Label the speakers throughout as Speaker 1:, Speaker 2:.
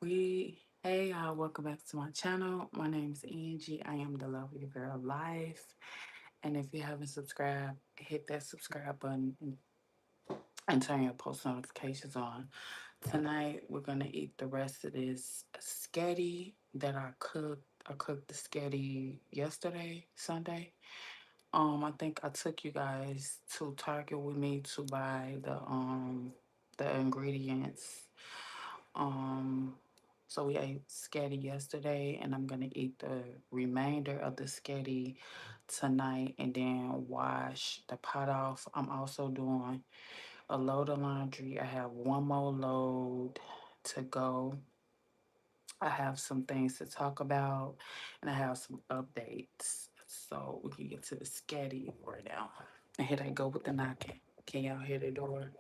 Speaker 1: Hey y'all, welcome back to my channel. My name is Angie. I am the lovely girl life. And if you haven't subscribed, hit that subscribe button and turn your post notifications on. Tonight we're gonna eat the rest of this sketty that I cooked. I cooked the sketty yesterday, Sunday. I think I took you guys to Target with me to buy the ingredients. Um, so we ate sketty yesterday, and I'm gonna eat the remainder of the sketty tonight, and then wash the pot off. I'm also doing a load of laundry. I have one more load to go. I have some things to talk about, and I have some updates. So we can get to the sketty right now. And here they go with the knocking. Can y'all hear the door?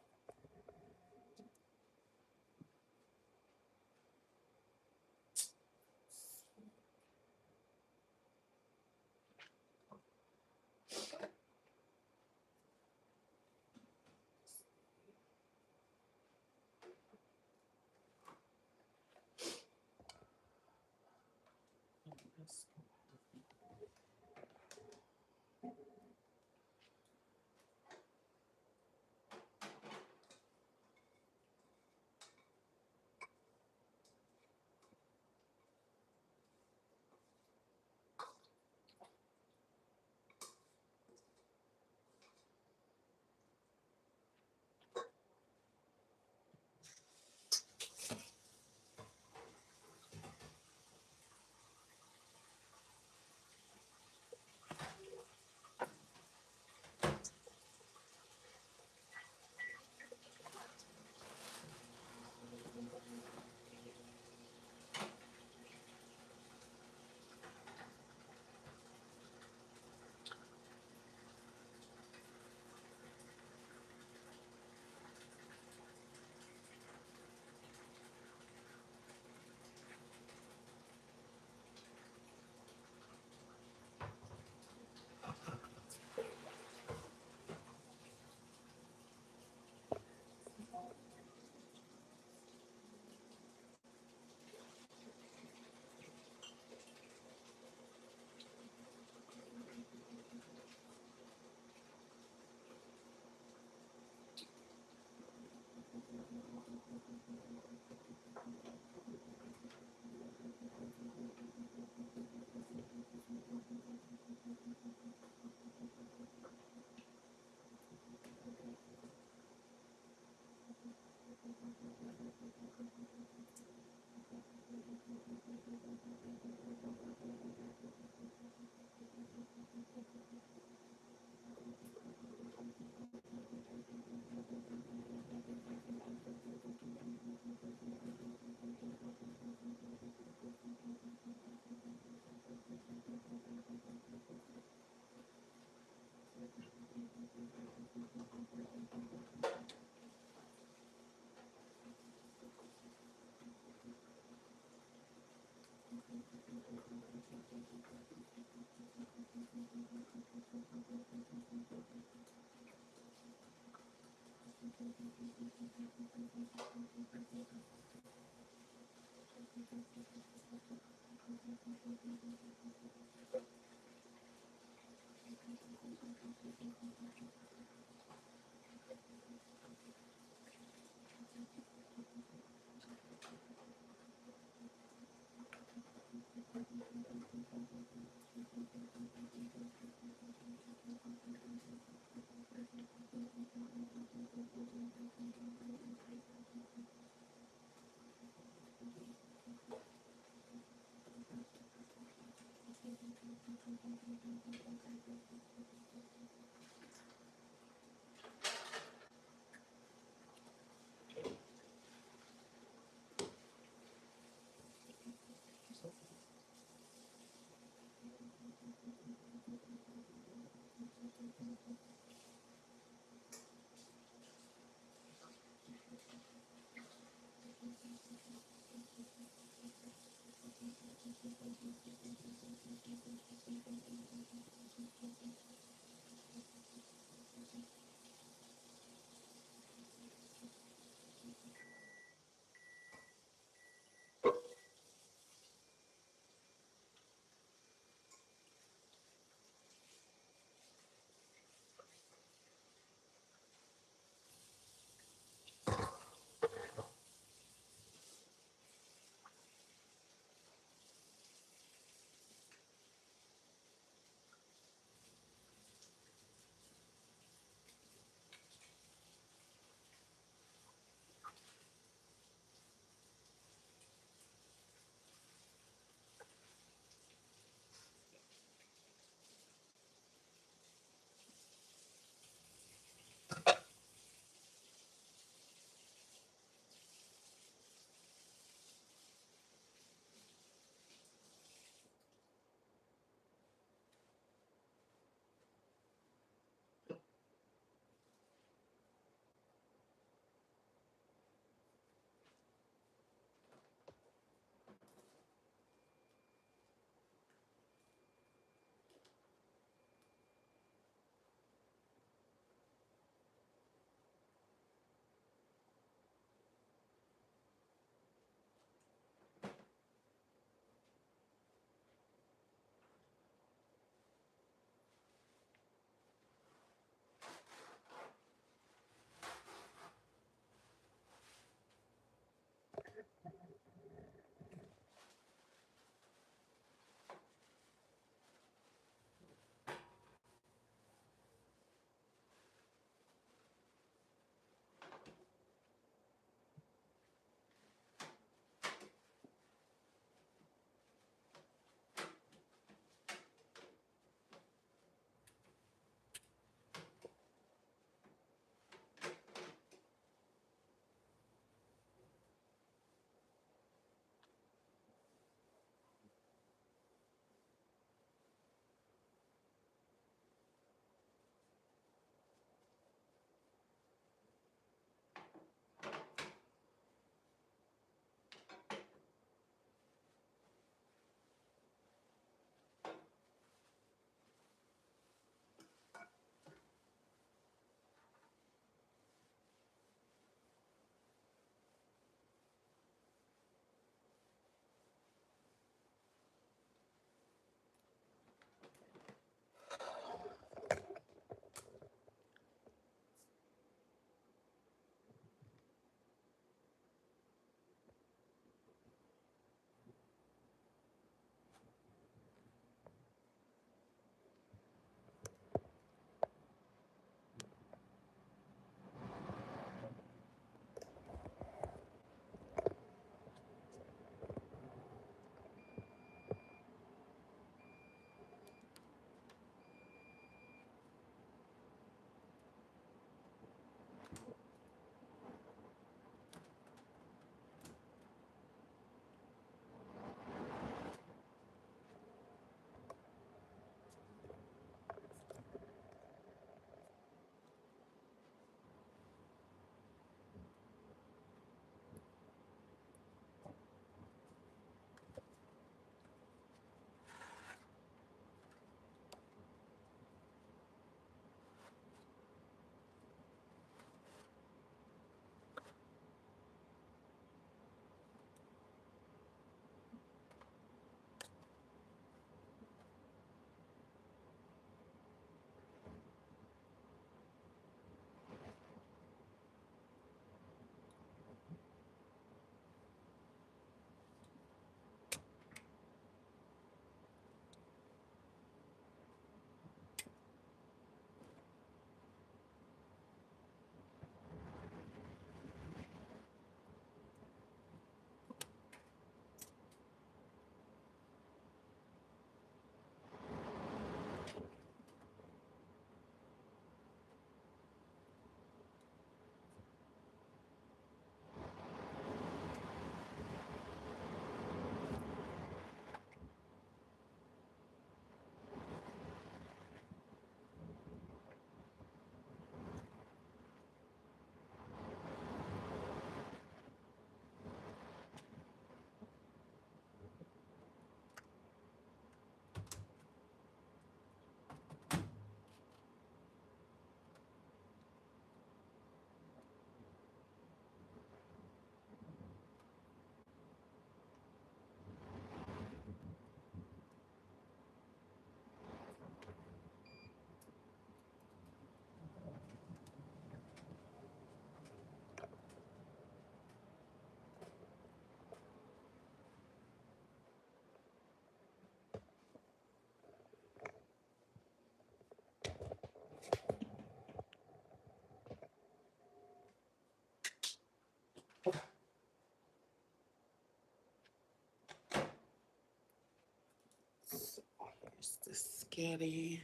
Speaker 1: spaghetti.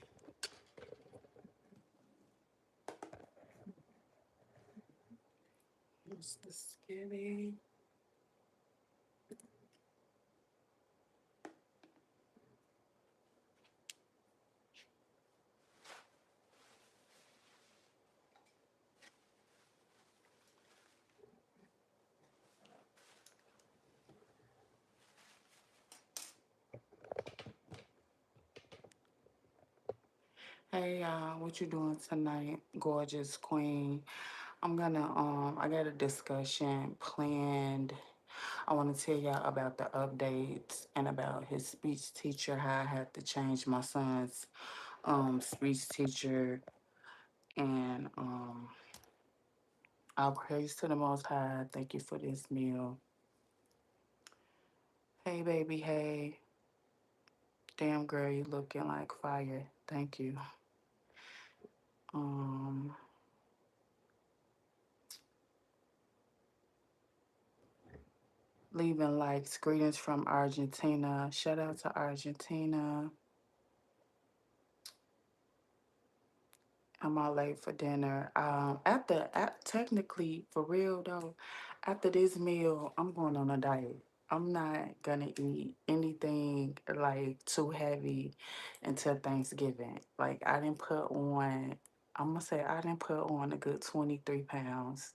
Speaker 1: Here's the spaghetti. Hey y'all, what you doing tonight, gorgeous queen? I got a discussion planned. I want to tell y'all about the updates and about his speech teacher, how I had to change my son's speech teacher, and I'll praise to the most high. Thank you for this meal. Hey baby, hey. Damn girl, you looking like fire. Thank you. Um Leaving likes, greetings from Argentina. Shout out to Argentina. Am I late for dinner? Technically, for real though, after this meal, I'm going on a diet. I'm not gonna eat anything like too heavy until Thanksgiving. Like I didn't put on, I'm gonna say I didn't put on a good 23 pounds,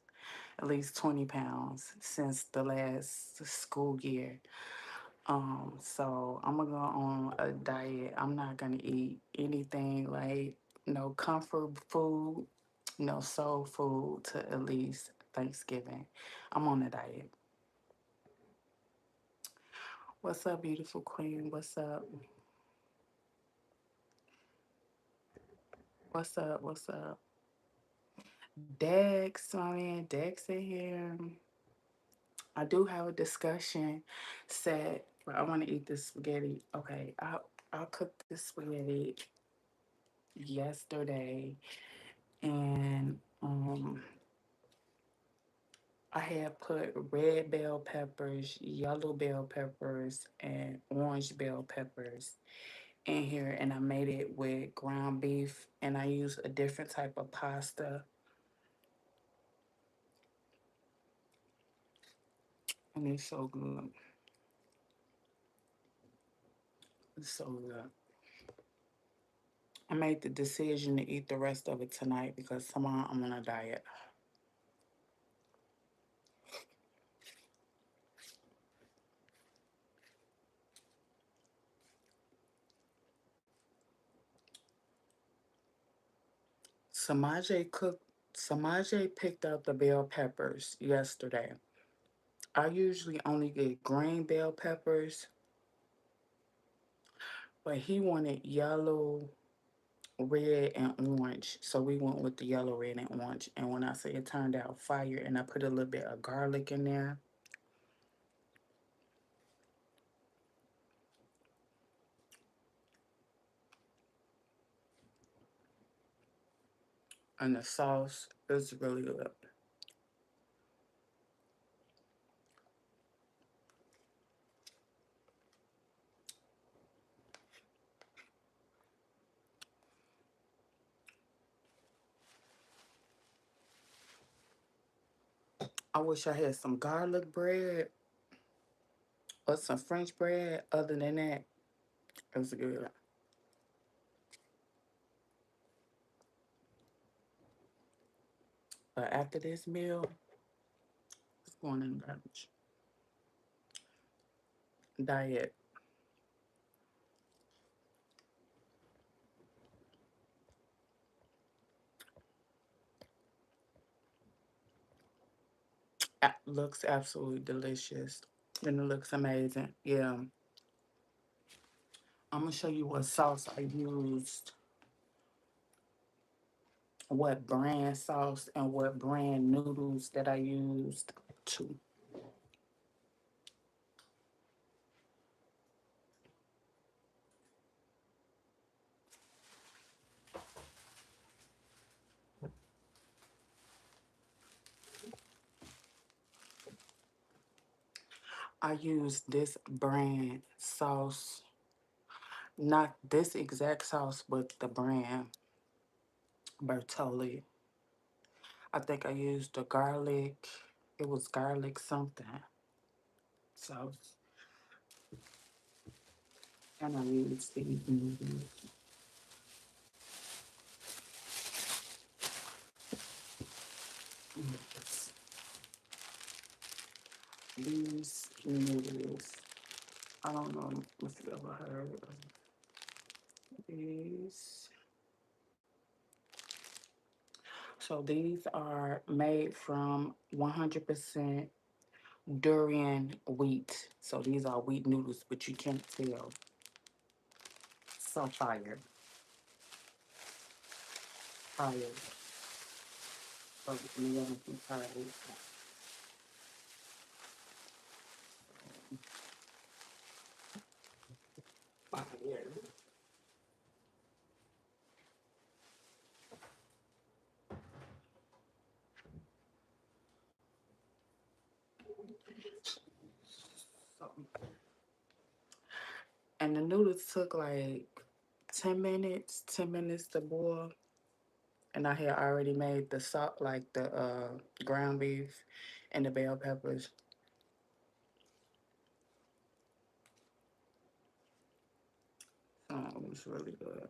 Speaker 1: at least 20 pounds since the last school year. So I'm gonna go on a diet. I'm not gonna eat anything like no comfort food, no soul food to at least Thanksgiving. I'm on a diet. What's up, beautiful queen? What's up? What's up? What's up? Dex, my man Dex in here. I do have a discussion set, but I want to eat this spaghetti. Okay, I cooked this spaghetti yesterday, and I had put red bell peppers, yellow bell peppers, and orange bell peppers in here, and I made it with ground beef, and I used a different type of pasta, and it's so good. It's so good. I made the decision to eat the rest of it tonight because tomorrow I'm on a diet. Samaje picked up the bell peppers yesterday. I usually only get green bell peppers, but he wanted yellow, red, and orange. So we went with the yellow, red, and orange. And when I say it turned out fire, and I put a little bit of garlic in there and the sauce, it's really good. I wish I had some garlic bread or some French bread. Other than that, it was good. But after this meal, it's going in the garbage. Diet looks absolutely delicious. And it looks amazing. Yeah. I'm going to show you what sauce I used, what brand sauce and what brand noodles that I used too. I used this brand sauce Not this exact sauce, but the brand Bertolli. I think I used the garlic. It was garlic something. So, and I used these noodles. I don't know if you ever heard of these. So these are made from 100% durian wheat. So these are wheat noodles, but you can't tell. So fire, fire. So you want to try it. Fire. So, and the noodles took like 10 minutes to boil. And I had already made the salt, like the ground beef and the bell peppers. So it was really good.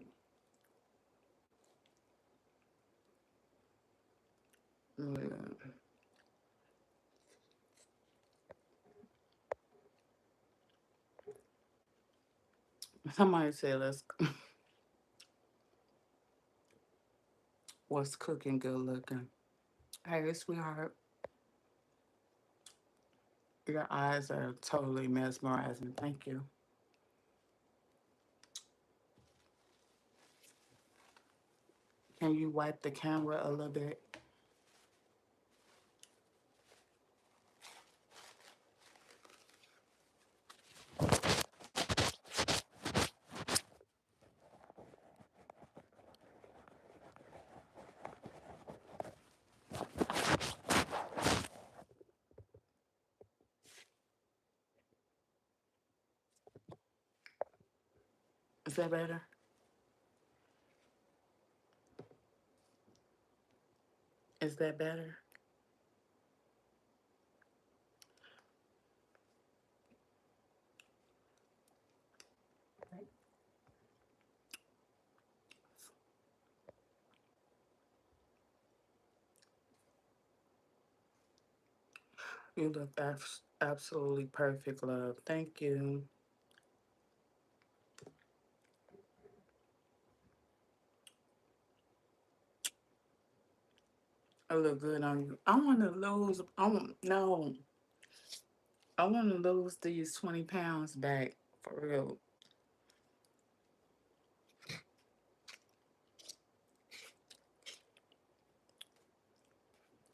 Speaker 1: Really good. Somebody said, "Let's what's cooking good looking?" Hey, sweetheart, your eyes are totally mesmerizing. Thank you. Can you wipe the camera a little bit? Is that better? Is that better? You look absolutely perfect, love. Thank you. I look good on you. I want to lose. I want no. I want to lose these 20 pounds back for real.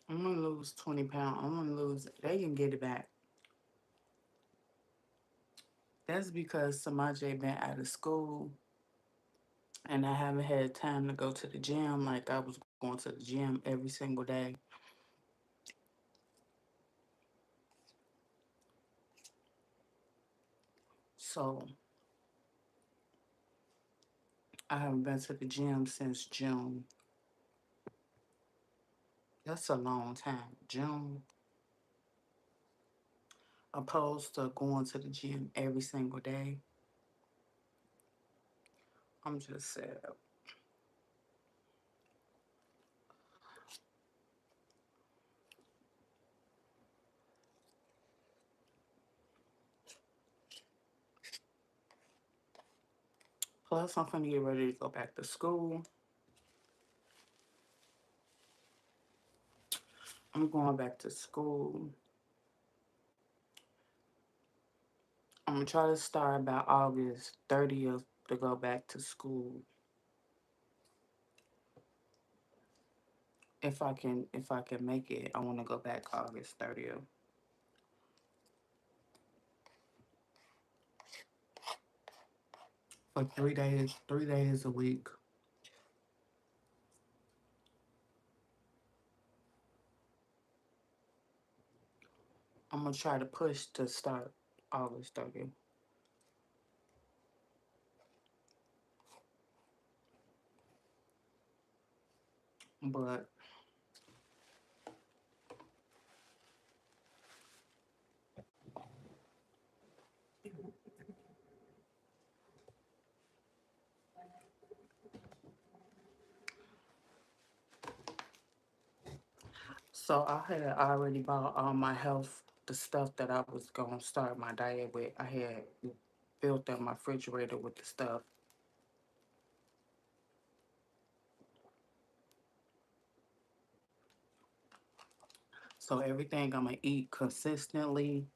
Speaker 1: I'm gonna lose 20 pounds. I'm gonna lose. They can get it back. That's because Samaje been out of school and I haven't had time to go to the gym like I was going to the gym every single day. So I haven't been to the gym since June. That's a long time. June, opposed to going to the gym every single day. I'm just sad. Plus, I'm gonna get ready to go back to school. I'm going back to school. I'm gonna try to start by August 30th to go back to school. If I can make it, I want to go back August 30th for 3 days, 3 days a week. I'm gonna try to push to start August 30th. But so I had already bought all my health, the stuff that I was gonna start my diet with. I had filled up my refrigerator with the stuff. So everything I'm gonna eat consistently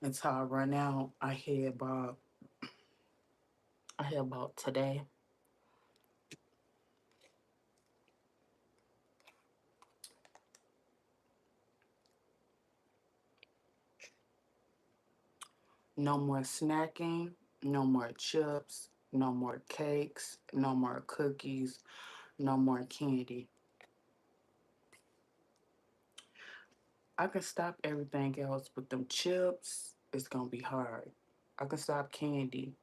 Speaker 1: until I run out. I had bought today no more snacking, no more chips, no more cakes, no more cookies, no more candy. I can stop everything else, but them chips, it's gonna be hard. I can stop candy,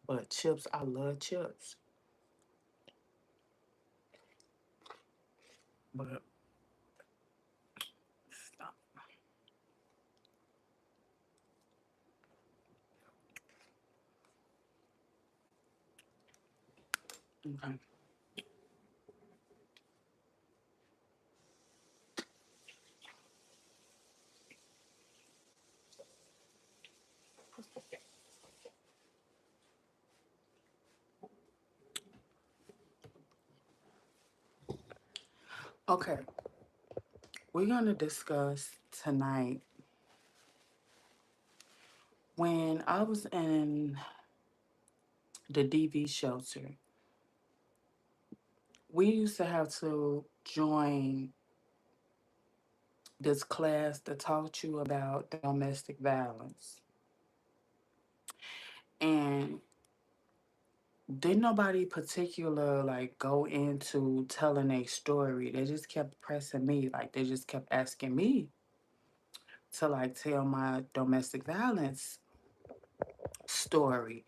Speaker 1: but chips, I love chips. But stop. Okay. Okay. We're gonna discuss tonight when I was in the DV shelter. We used to have to join this class that taught you about domestic violence. And didn't nobody particular like go into telling a story. They just kept pressing me. Like they just kept asking me to like tell my domestic violence story.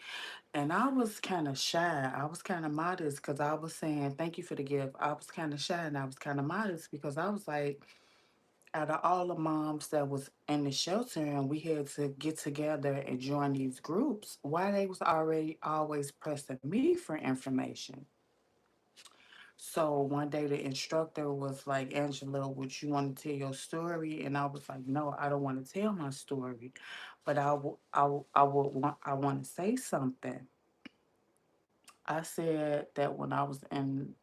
Speaker 1: And I was kind of shy. I was kind of modest because I was saying, thank you for the gift. I was kind of shy and I was kind of modest because I was like, out of all the moms that was in the shelter and we had to get together and join these groups, why they was already always pressing me for information. So one day the instructor was like, Angela, would you want to tell your story? And I was like, no, I don't want to tell my story, but I want to say something. I said that when I was in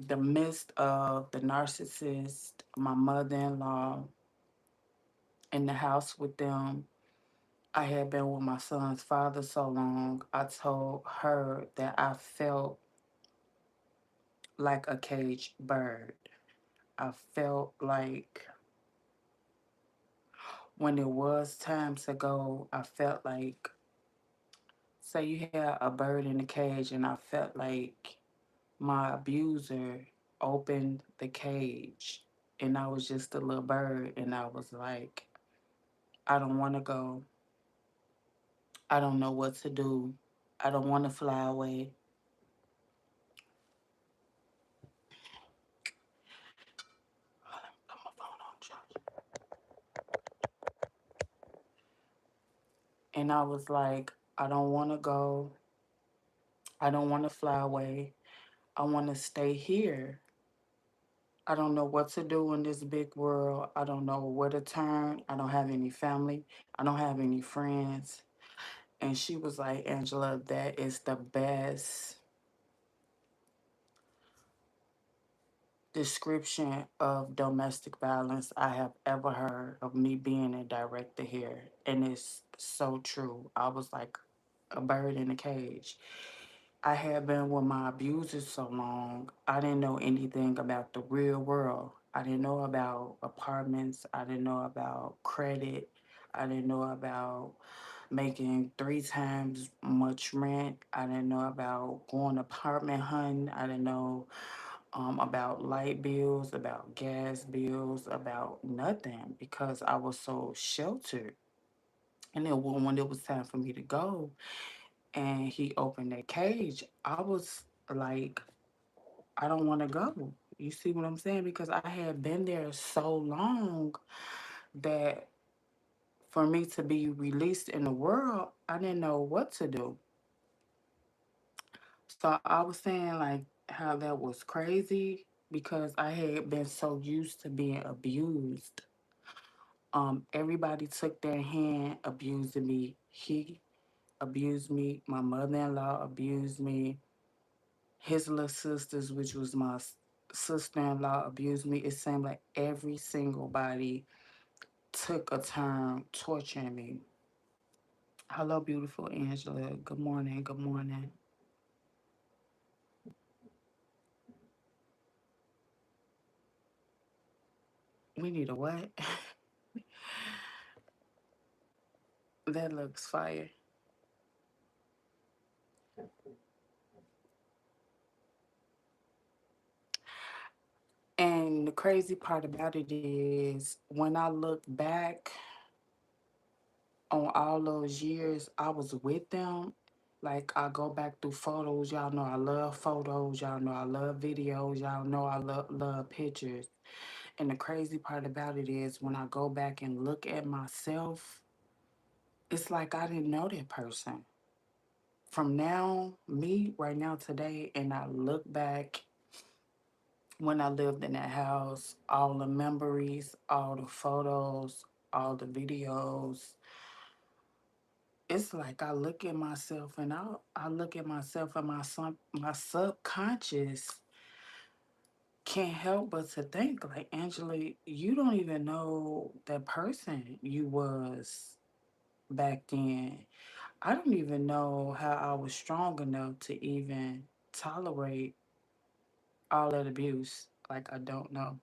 Speaker 1: the midst of the narcissist, my mother-in-law, in the house with them, I had been with my son's father so long, I told her that I felt like a caged bird. I felt like when it was time to go, I felt like, say you had a bird in a cage, and I felt like my abuser opened the cage, and I was just a little bird, and I was like, I don't want to go. I don't know what to do. I don't want to fly away. Put my phone on charge. And I was like, I don't want to go. I don't want to fly away. I want to stay here. I don't know what to do in this big world. I don't know where to turn. I don't have any family. I don't have any friends. And she was like, Angela, that is the best description of domestic violence I have ever heard of me being a director here. And it's so true. I was like a bird in a cage. I had been with my abusers so long, I didn't know anything about the real world. I didn't know about apartments. I didn't know about credit. I didn't know about making three times much rent. I didn't know about going apartment hunting. I didn't know about light bills, about gas bills, about nothing because I was so sheltered. And then when it was time for me to go, and he opened that cage, I was like, I don't want to go. You see what I'm saying? Because I had been there so long that for me to be released in the world, I didn't know what to do. So I was saying like how that was crazy because I had been so used to being abused. Everybody took their hand abusing me. He abused me. My mother-in-law abused me. His little sisters, which was my sister-in-law, abused me. It seemed like every single body took a turn torturing me. Hello, beautiful Angela. Good morning. Good morning. We need a what? That looks fire. And the crazy part about it is when I look back on all those years I was with them, like I go back through photos. Y'all know I love photos. Y'all know I love videos. Y'all know I love pictures. And the crazy part about it is when I go back and look at myself, it's like I didn't know that person. From now, me right now today, and I look back when I lived in that house, all the memories, all the photos, all the videos. It's like I look at myself and I look at myself and my subconscious can't help but to think like Angela, you don't even know that person you was back then. I don't even know how I was strong enough to even tolerate all that abuse. Like I don't know.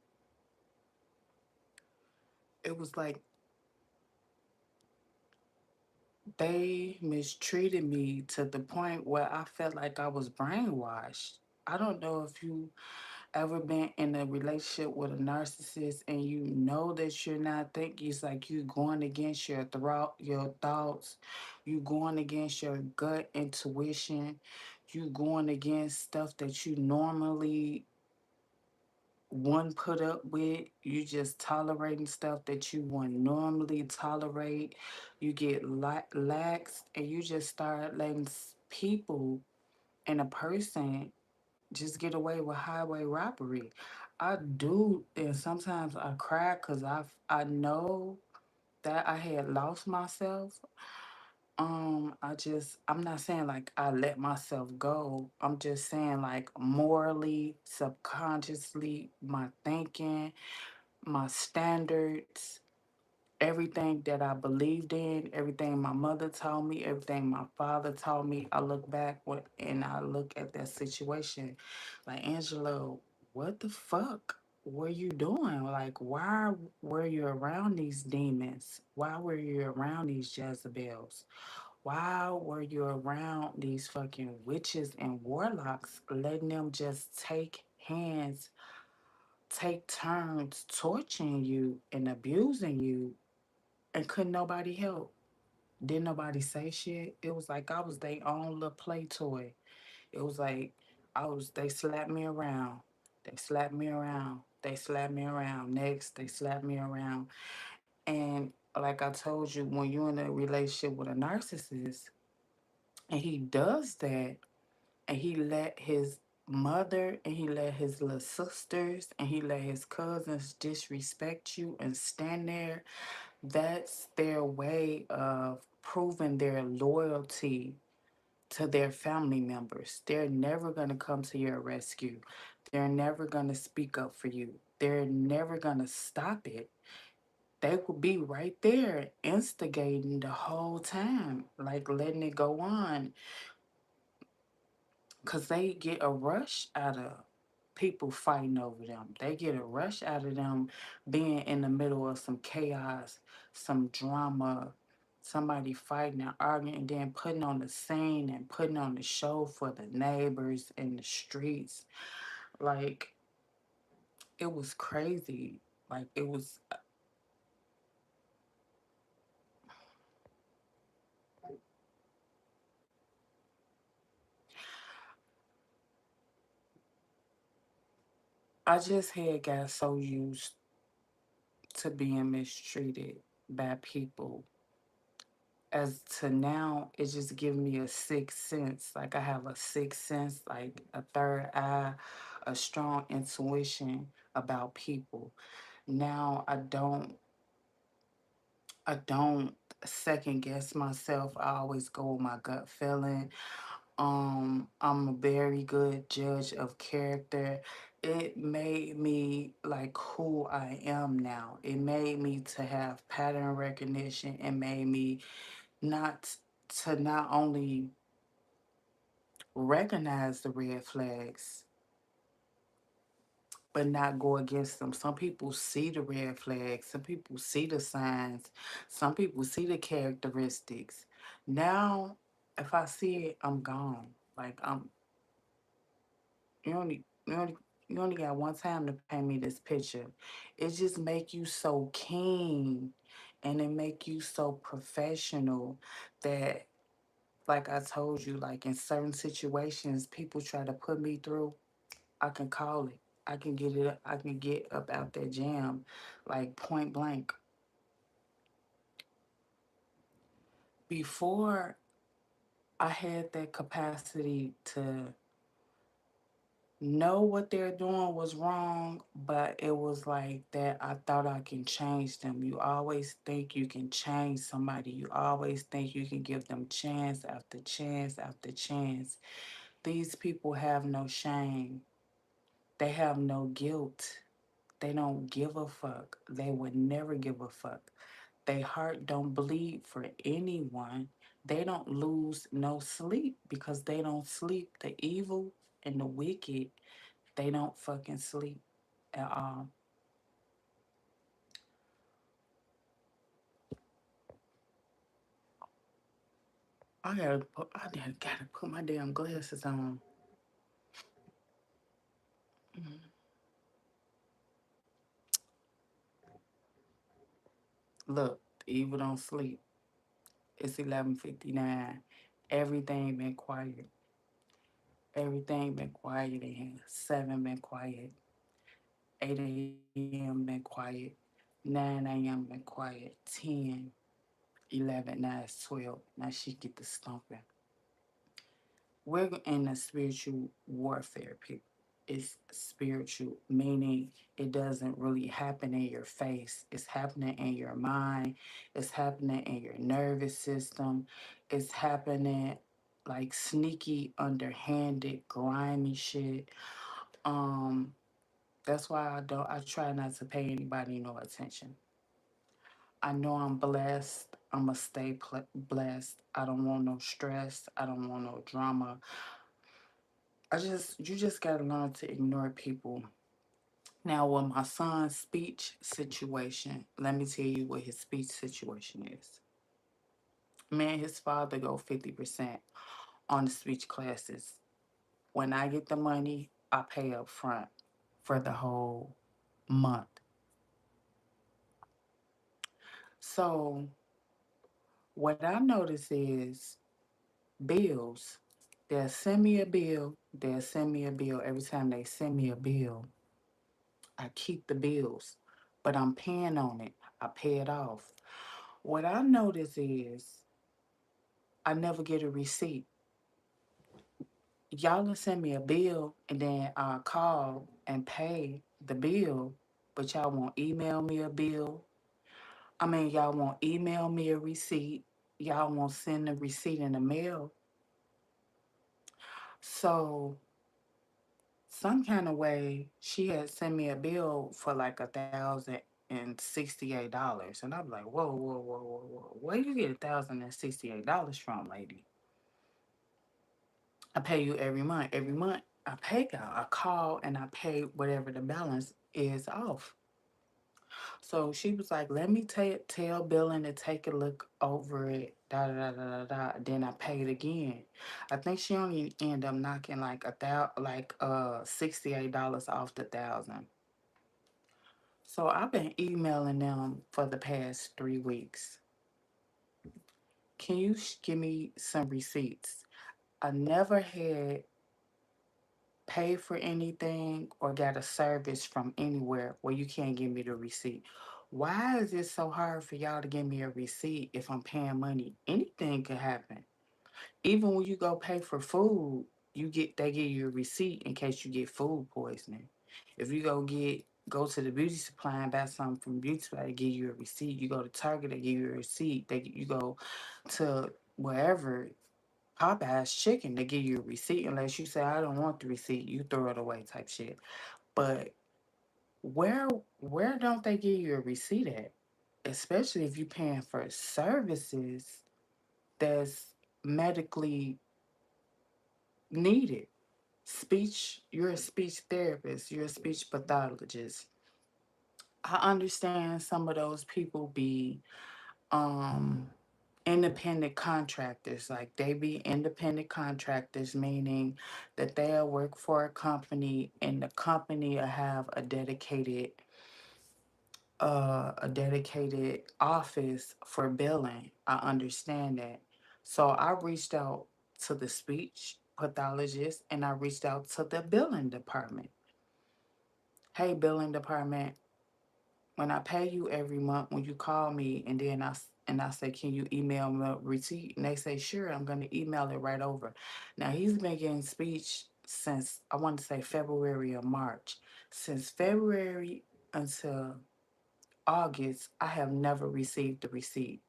Speaker 1: It was like they mistreated me to the point where I felt like I was brainwashed. I don't know if you ever been in a relationship with a narcissist and you know that you're not thinking. It's like you going against your thoughts, you going against your gut intuition, you going against stuff that you normally one put up with. You just tolerating stuff that you wouldn't normally tolerate. You get lax and you just start letting people and a person just get away with highway robbery. I do, and sometimes I cry because I know that I had lost myself. I'm not saying like I let myself go. I'm just saying like morally, subconsciously, my thinking, my standards, everything that I believed in, everything my mother told me, everything my father told me. I look back and I look at that situation like, Angelo, what the fuck were you doing? Like, why were you around these demons? Why were you around these Jezebels? Why were you around these fucking witches and warlocks, letting them just take turns torturing you and abusing you and couldn't nobody help? Didn't nobody say shit? It was like I was their own little play toy. It was like they slapped me around. They slapped me around. They slapped me around. Next, they slapped me around. And like I told you, when you're in a relationship with a narcissist and he does that, and he let his mother and he let his little sisters and he let his cousins disrespect you and stand there, that's their way of proving their loyalty to their family members. They're never going to come to your rescue. They're never going to speak up for you. They're never going to stop it. They will be right there instigating the whole time, like letting it go on because they get a rush out of people fighting over them. They get a rush out of them being in the middle of some chaos, some drama, somebody fighting and arguing, and then putting on the scene and putting on the show for the neighbors in the streets. Like, it was crazy. Like, it was, I just had got so used to being mistreated by people as to now it's just giving me a sixth sense. Like I have a sixth sense, like a third eye, a strong intuition about people. Now I don't second guess myself. I always go with my gut feeling. I'm a very good judge of character. It made me like who I am now. It made me to have pattern recognition. It made me not not only recognize the red flags, but not go against them. Some people see the red flags, some people see the signs, some people see the characteristics. Now, if I see it, I'm gone. Like you only you only you only got one time to paint me this picture. It just make you so keen and it make you so professional that like I told you, like in certain situations people try to put me through, I can call it. I can get it. I can get up out that jam, like point blank. Before I had that capacity to know what they're doing was wrong, but it was like that I thought I can change them. You always think you can change somebody. You always think you can give them chance after chance after chance. These people have no shame. They have no guilt. They don't give a fuck. They would never give a fuck. They heart don't bleed for anyone. They don't lose no sleep because they don't sleep. The evil and the wicked, they don't fucking sleep at all. I gotta put my damn glasses on. Look, the evil don't sleep. It's 11:59. Everything been quiet. Everything been quiet in here. 7 been quiet. 8 a.m. been quiet. 9 a.m. been quiet. 10, 11, now it's 12. Now she get the stomping. We're in a spiritual warfare, people. It's spiritual, meaning it doesn't really happen in your face. It's happening in your mind. It's happening in your nervous system. It's happening like sneaky, underhanded, grimy shit. Um, that's why I try not to pay anybody no attention. I know I'm blessed. I'ma stay blessed. I don't want no stress. I don't want no drama. You just gotta learn to ignore people. Now, with my son's speech situation, let me tell you what his speech situation is. Me and his father go 50% on the speech classes. When I get the money, I pay up front for the whole month. So, what I notice is bills. They'll send me a bill. They'll send me a bill. Every time they send me a bill, I keep the bills, but I'm paying on it. I pay it off. What I notice is I never get a receipt. Y'all will send me a bill and then I'll call and pay the bill, but y'all won't email me a bill. Y'all won't email me a receipt. Y'all won't send the receipt in the mail. So some kind of way she had sent me a bill for like $1,068, and I'm like, whoa, whoa, whoa, whoa, whoa, where you get $1,068 from, lady? I pay you every month. Every month I pay y'all. I call and I pay whatever the balance is off. So she was like, let me tell billing to take a look over it. Da da da da da da. Then I paid again. I think she only ended up knocking like $68 off the thousand. So I've been emailing them for the past 3 weeks. Can you give me some receipts? I never had paid for anything or got a service from anywhere where you can't give me the receipt? Why is it so hard for y'all to give me a receipt if I'm paying money? Anything could happen. Even when you go pay for food, they give you a receipt in case you get food poisoning. If you go to the beauty supply and buy something from the beauty supply, they give you a receipt. You go to Target, they give you a receipt. You go to wherever Popeye's chicken, they give you a receipt unless you say I don't want the receipt, you throw it away type shit. But where where don't they give you a receipt at? Especially if you're paying for services that's medically needed. You're a speech therapist, you're a speech pathologist. I understand some of those people be um independent contractors, like they be independent contractors, meaning that they'll work for a company and the company will have a dedicated office for billing. I understand that. So I reached out to the speech pathologist and I reached out to the billing department. Hey, billing department, when I pay you every month, when you call me and I say, can you email me a receipt? And they say, sure, I'm going to email it right over. Now he's been getting speech since I want to say February or March. Since February until August, I have never received the receipt.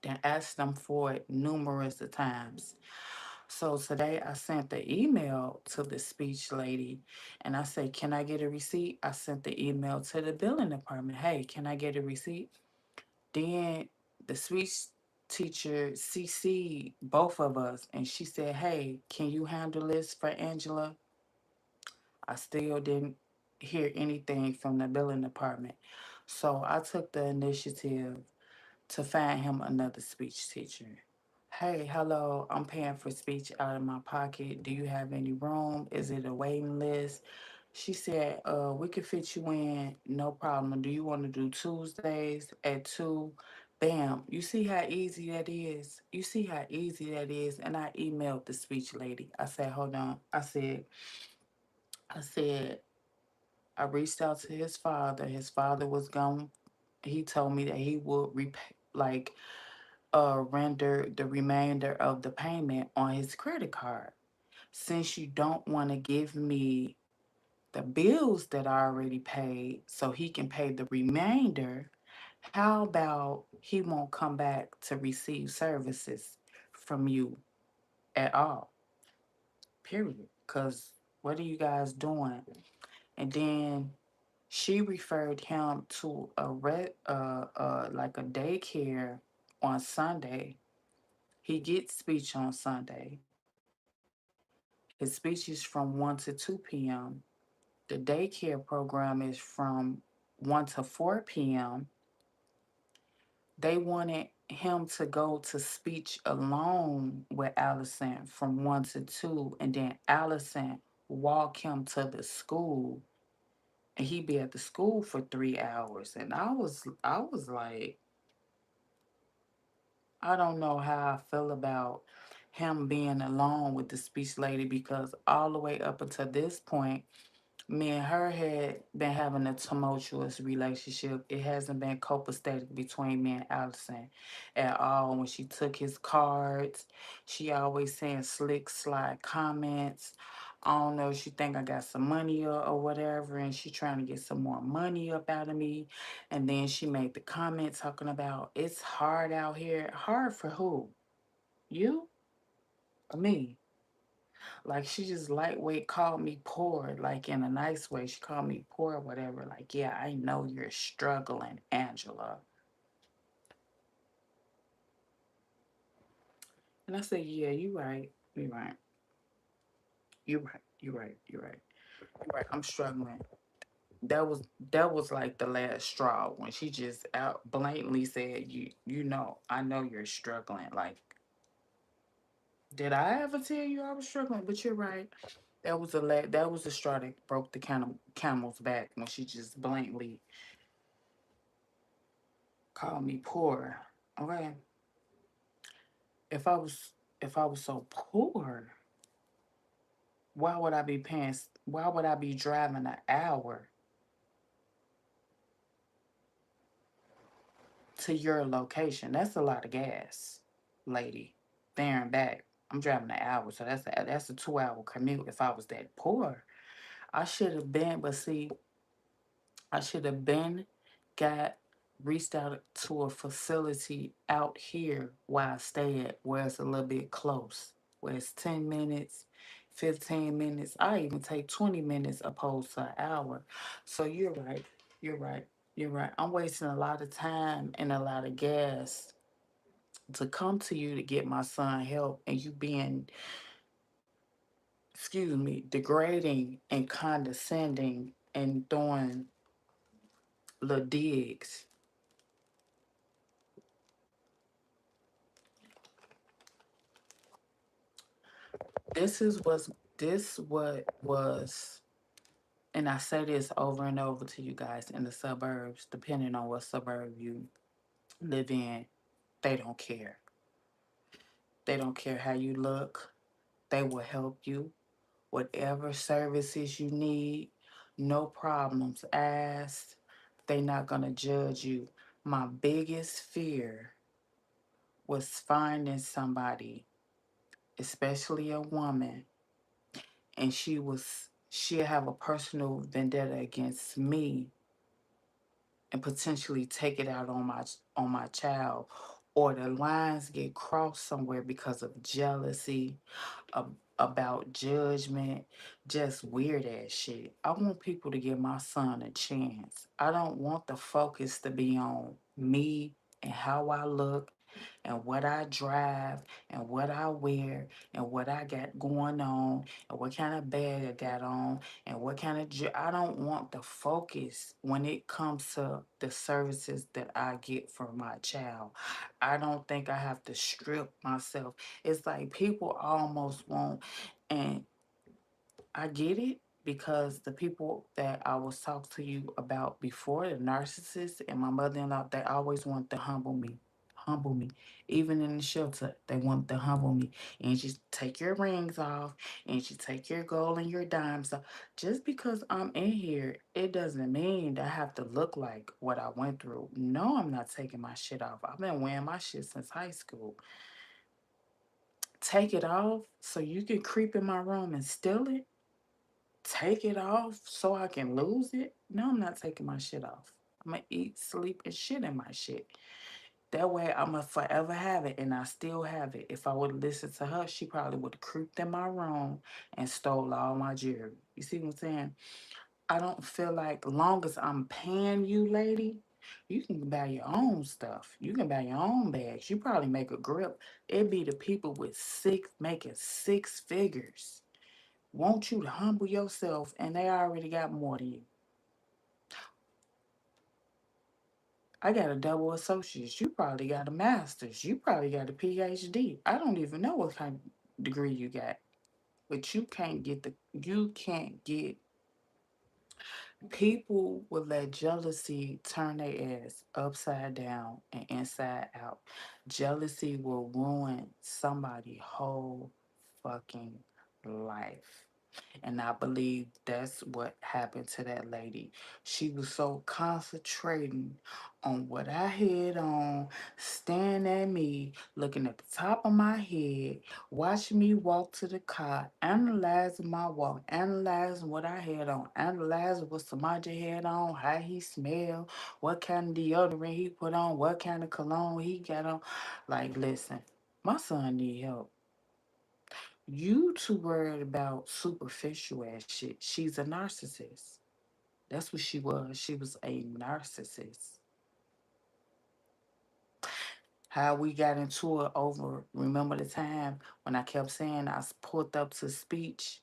Speaker 1: Then asked them for it numerous of times. So today I sent the email to the speech lady and I said, can I get a receipt? I sent the email to the billing department. Hey, can I get a receipt? Then the speech teacher CC both of us and she said, hey, can you handle this for Angela? I still didn't hear anything from the billing department. So I took the initiative to find him another speech teacher. Hey, hello, I'm paying for speech out of my pocket. Do you have any room? Is it a waiting list? She said, we could fit you in, no problem. Do you want to do Tuesdays at 2? Bam. You see how easy that is? You see how easy that is? And I emailed the speech lady. I said, hold on. I said, I reached out to his father. His father was gone. He told me that he would repay, render the remainder of the payment on his credit card. Since you don't want to give me the bills that I already paid so he can pay the remainder, how about he won't come back to receive services from you at all? Period. Because what are you guys doing? And then she referred him to like a daycare on Sunday. He gets speech on Sunday. His speech is from 1 to 2 p.m. The daycare program is from 1 to 4 p.m. They wanted him to go to speech alone with Allison from 1 to 2, and then Allison walk him to the school, and he be at the school for 3 hours. And I was like, I don't know how I feel about him being alone with the speech lady because all the way up until this point, me and her had been having a tumultuous relationship. It hasn't been copacetic between me and Allison at all. When she took his cards, she always saying slick, sly comments. I don't know, she think I got some money or whatever, and she trying to get some more money up out of me. And then she made the comment talking about it's hard out here. Hard for who? You or me? Like she just lightweight called me poor, like in a nice way. She called me poor or whatever. Like, yeah, I know you're struggling, Angela. And I said, yeah, you right. You right. You right. You right. You right. You right. I'm struggling. That was like the last straw when she just out blatantly said, you know, I know you're struggling. Like, did I ever tell you I was struggling? But you're right. That was the straw that broke the camel's back when she just blatantly called me poor. Okay. If I was if I was so poor, Why would I be driving an hour to your location? That's a lot of gas, lady. There and back. I'm driving an hour, so that's a 2 hour commute. If I was that poor, I should have been. But see, I should have been got reached out to a facility out here where I stay at, where it's a little bit close, where it's 10 minutes, 15 minutes. I even take 20 minutes opposed to an hour. So you're right. You're right. You're right. I'm wasting a lot of time and a lot of gas to come to you to get my son help, and you being, excuse me, degrading and condescending and throwing little digs. This is what's this what was, and I say this over and over to you guys in the suburbs, depending on what suburb you live in, they don't care. They don't care how you look. They will help you. Whatever services you need, no problems asked. They not gonna judge you. My biggest fear was finding somebody, especially a woman, and she'll have a personal vendetta against me and potentially take it out on my child, or the lines get crossed somewhere because of jealousy, about judgment, just weird ass shit. I want people to give my son a chance. I don't want the focus to be on me and how I look and what I drive and what I wear and what I got going on and what kind of bag I got on and what kind of I don't want the focus when it comes to the services that I get for my child. I don't think I have to strip myself. It's like people almost want, and I get it because the people that I was talking to you about before, the narcissists and my mother-in-law, they always want to humble me. Humble me. Even in the shelter, they want to humble me. And you take your rings off and you take your gold and your dimes off. Just because I'm in here, it doesn't mean that I have to look like what I went through. No, I'm not taking my shit off. I've been wearing my shit since high school. Take it off so you can creep in my room and steal it? Take it off so I can lose it? No, I'm not taking my shit off. I'm gonna eat, sleep, and shit in my shit. That way, I'm gonna forever have it, and I still have it. If I would have listened to her, she probably would have creeped in my room and stole all my jewelry. You see what I'm saying? I don't feel like, long as I'm paying you, lady, you can buy your own stuff. You can buy your own bags. You probably make a grip. It be the people with making six figures want you to humble yourself, and they already got more than you. I got a double associate's. You probably got a master's. You probably got a PhD. I don't even know what kind of degree you got, but you can't get. People will let jealousy turn their ass upside down and inside out. Jealousy will ruin somebody's whole fucking life. And I believe that's what happened to that lady. She was so concentrating on what I had on, staring at me, looking at the top of my head, watching me walk to the car, analyzing my walk, analyzing what I had on, analyzing what Samaja had on, how he smelled, what kind of deodorant he put on, what kind of cologne he got on. Like, listen, my son need help. You too worried about superficial ass shit. She's a narcissist. That's what she was. She was a narcissist. How we got into it over, remember the time when I kept saying pulled up to speech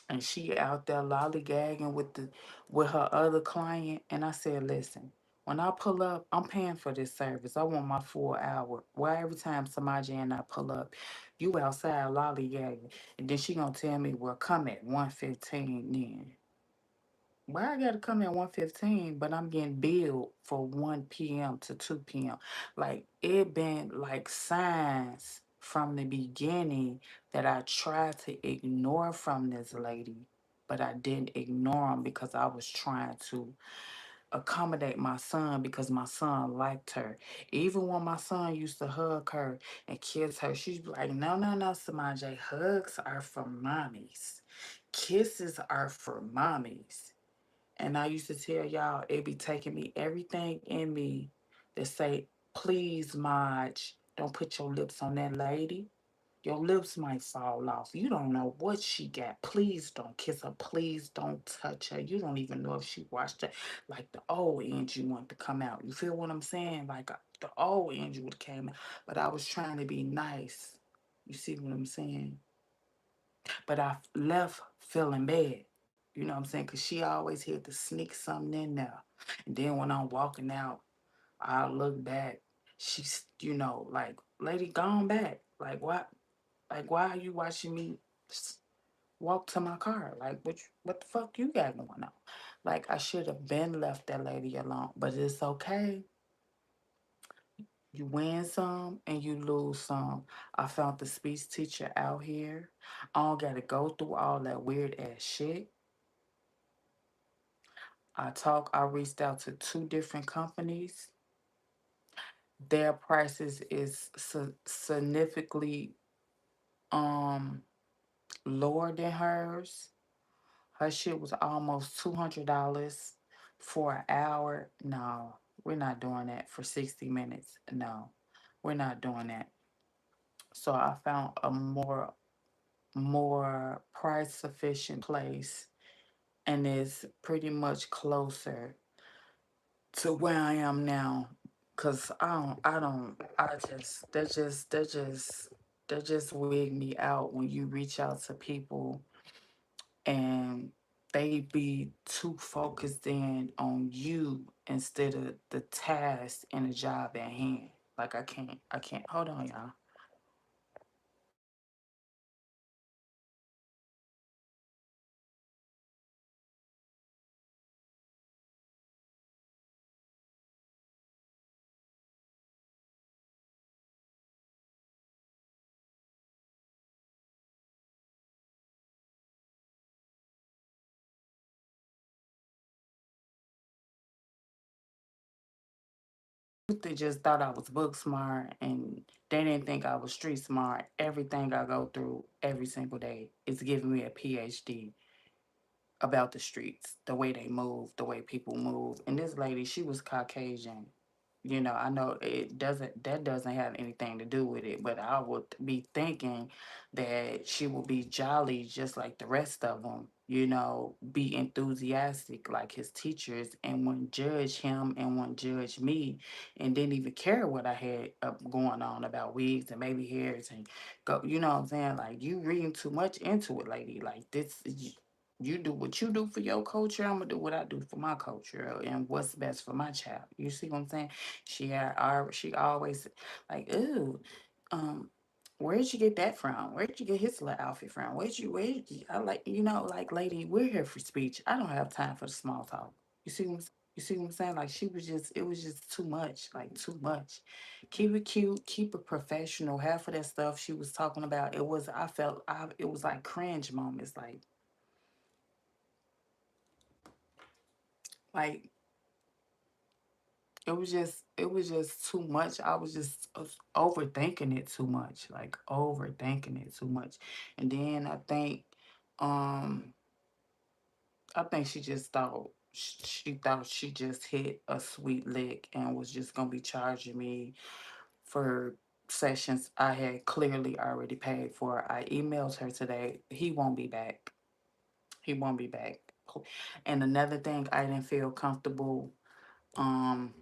Speaker 1: and she out there lollygagging with her other client, and I said, listen, when I pull up, I'm paying for this service. I want my full hour. Why every time somebody and I pull up, you outside lollygagging, and then she gonna tell me, well, come at 1:15 then. Why I gotta come at 1:15, but I'm getting billed for 1 p.m. to 2 p.m. Like, it been like signs from the beginning that I tried to ignore from this lady, but I didn't ignore him because I was trying to accommodate my son because my son liked her. Even when my son used to hug her and kiss her, she'd be like, no, no, no, Samaj, hugs are for mommies. Kisses are for mommies. And I used to tell y'all, it be taking me everything in me to say, please, Maj, don't put your lips on that lady. Your lips might fall off. You don't know what she got. Please don't kiss her. Please don't touch her. You don't even know if she washed her. Like the old Angie wanted to come out. You feel what I'm saying? Like the old Angie would have came out. But I was trying to be nice. You see what I'm saying? But I left feeling bad. You know what I'm saying? Because she always had to sneak something in there. And then when I'm walking out, I look back. She's, like, lady, gone back. Like, what? Like, why are you watching me walk to my car? Like, what the fuck you got going on? Like, I should have been left that lady alone. But it's okay. You win some and you lose some. I found the speech teacher out here. I don't got to go through all that weird ass shit. I reached out to two different companies. Their prices is significantly um lower than hers. Her shit was almost $200 for an hour. No, we're not doing that for 60 minutes. No, we're not doing that. So I found a more price sufficient place, and it's pretty much closer to where I am now. Cause that just wig me out when you reach out to people and they be too focused in on you instead of the task and the job at hand. Like I can't hold on, y'all. They just thought I was book smart and they didn't think I was street smart. Everything I go through every single day is giving me a PhD about the streets, the way they move, the way people move. And this lady, she was Caucasian. I know that doesn't have anything to do with it, but I would be thinking that she will be jolly just like the rest of them, be enthusiastic like his teachers and wouldn't judge him and wouldn't judge me and didn't even care what I had going on about wigs and baby hairs and go, you know what I'm saying? Like you reading too much into it, lady. Like this, you do what you do for your culture. I'm gonna do what I do for my culture and what's best for my child. You see what I'm saying? She always like, ooh, um, where'd you get that from? Where'd you get his little outfit from? I like, like, lady, we're here for speech. I don't have time for the small talk. You see what I'm saying? Like it was just too much, like too much. Keep it cute, keep it professional. Half of that stuff she was talking about, it was like cringe moments, like it was just too much. I was just overthinking it too much, like overthinking it too much. And then um I think she just thought she thought she just hit a sweet lick and was just gonna be charging me for sessions I had clearly already paid for. I emailed her today. He won't be back. He won't be back. And another thing I didn't feel comfortable. Um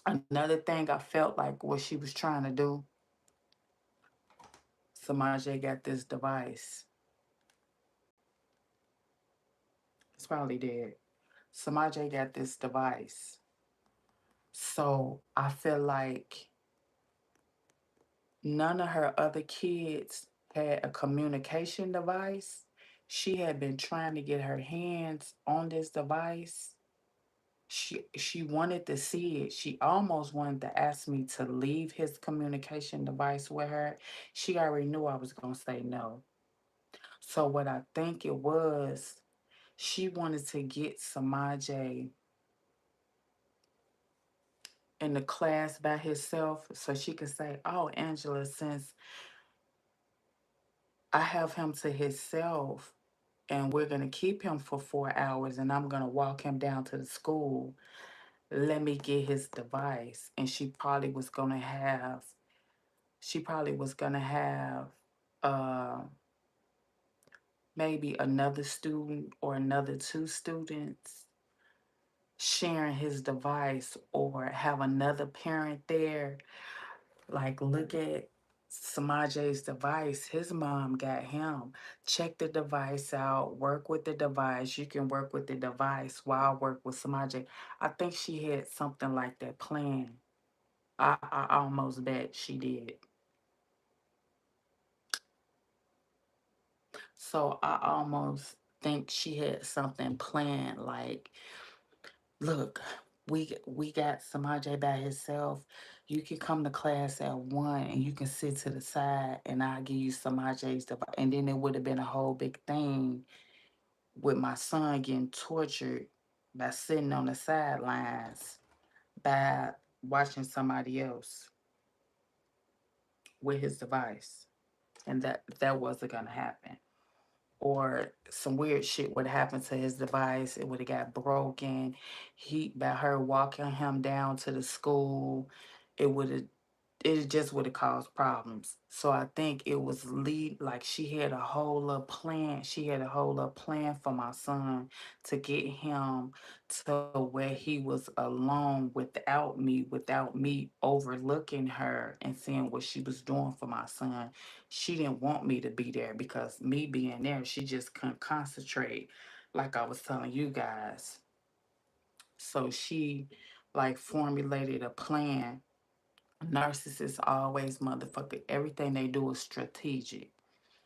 Speaker 1: Another thing I felt like what she was trying to do, Samaje got this device. It's probably dead. Samaje got this device. So I feel like none of her other kids had a communication device. She had been trying to get her hands on this device. She wanted to see it. She almost wanted to ask me to leave his communication device with her. She already knew I was gonna say no. So what I think it was, she wanted to get Samaj in the class by himself so she could say, "Oh, Angela, since I have him to himself and we're gonna keep him for 4 hours and I'm gonna walk him down to the school, let me get his device." And she probably was gonna have uh maybe another student or another two students sharing his device, or have another parent there. Like, look at Samaj's device. His mom got him. Check the device out. Work with the device. You can work with the device while I work with Samaj. I think she had something like that planned. I almost bet she did. So I almost think she had something planned. Like, look, we got Samaj by himself. You can come to class at 1 and you can sit to the side and I'll give you Samaj's device. And then it would have been a whole big thing with my son getting tortured by sitting on the sidelines by watching somebody else with his device. And that wasn't gonna happen. Or some weird shit would happen to his device. It would have got broken. He by her walking him down to the school, it would have it just would have caused problems. So I think it was lead like she had a whole little plan. She had a whole little plan for my son to get him to where he was alone without me overlooking her and seeing what she was doing for my son. She didn't want me to be there because me being there, she just couldn't concentrate like I was telling you guys. So she like formulated a plan. Narcissists always motherfucker. Everything they do is strategic.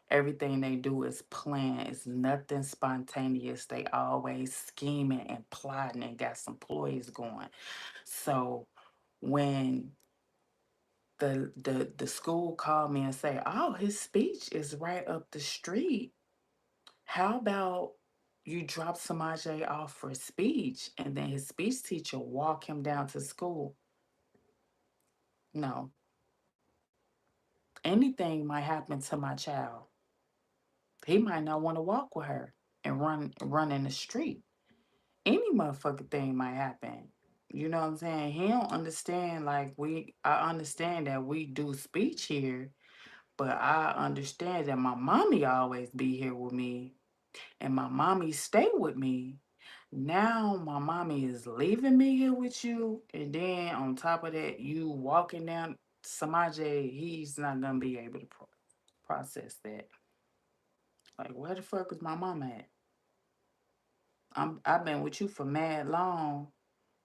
Speaker 1: Everything they do is planned. It's nothing spontaneous. They always scheming and plotting and got some ploys going. So when the school called me and say, "Oh, his speech is right up the street. How about you drop Samaj off for speech and then his speech teacher walk him down to school?" No, anything might happen to my child. He might not want to walk with her and run in the street. Any motherfucking thing might happen. You know what I'm saying? He don't understand like I understand that we do speech here, but I understand that my mommy always be here with me and my mommy stay with me. Now my mommy is leaving me here with you, and then on top of that, you walking down Samaje, he's not gonna be able to process that. Like, where the fuck is my mama at? I've been with you for mad long,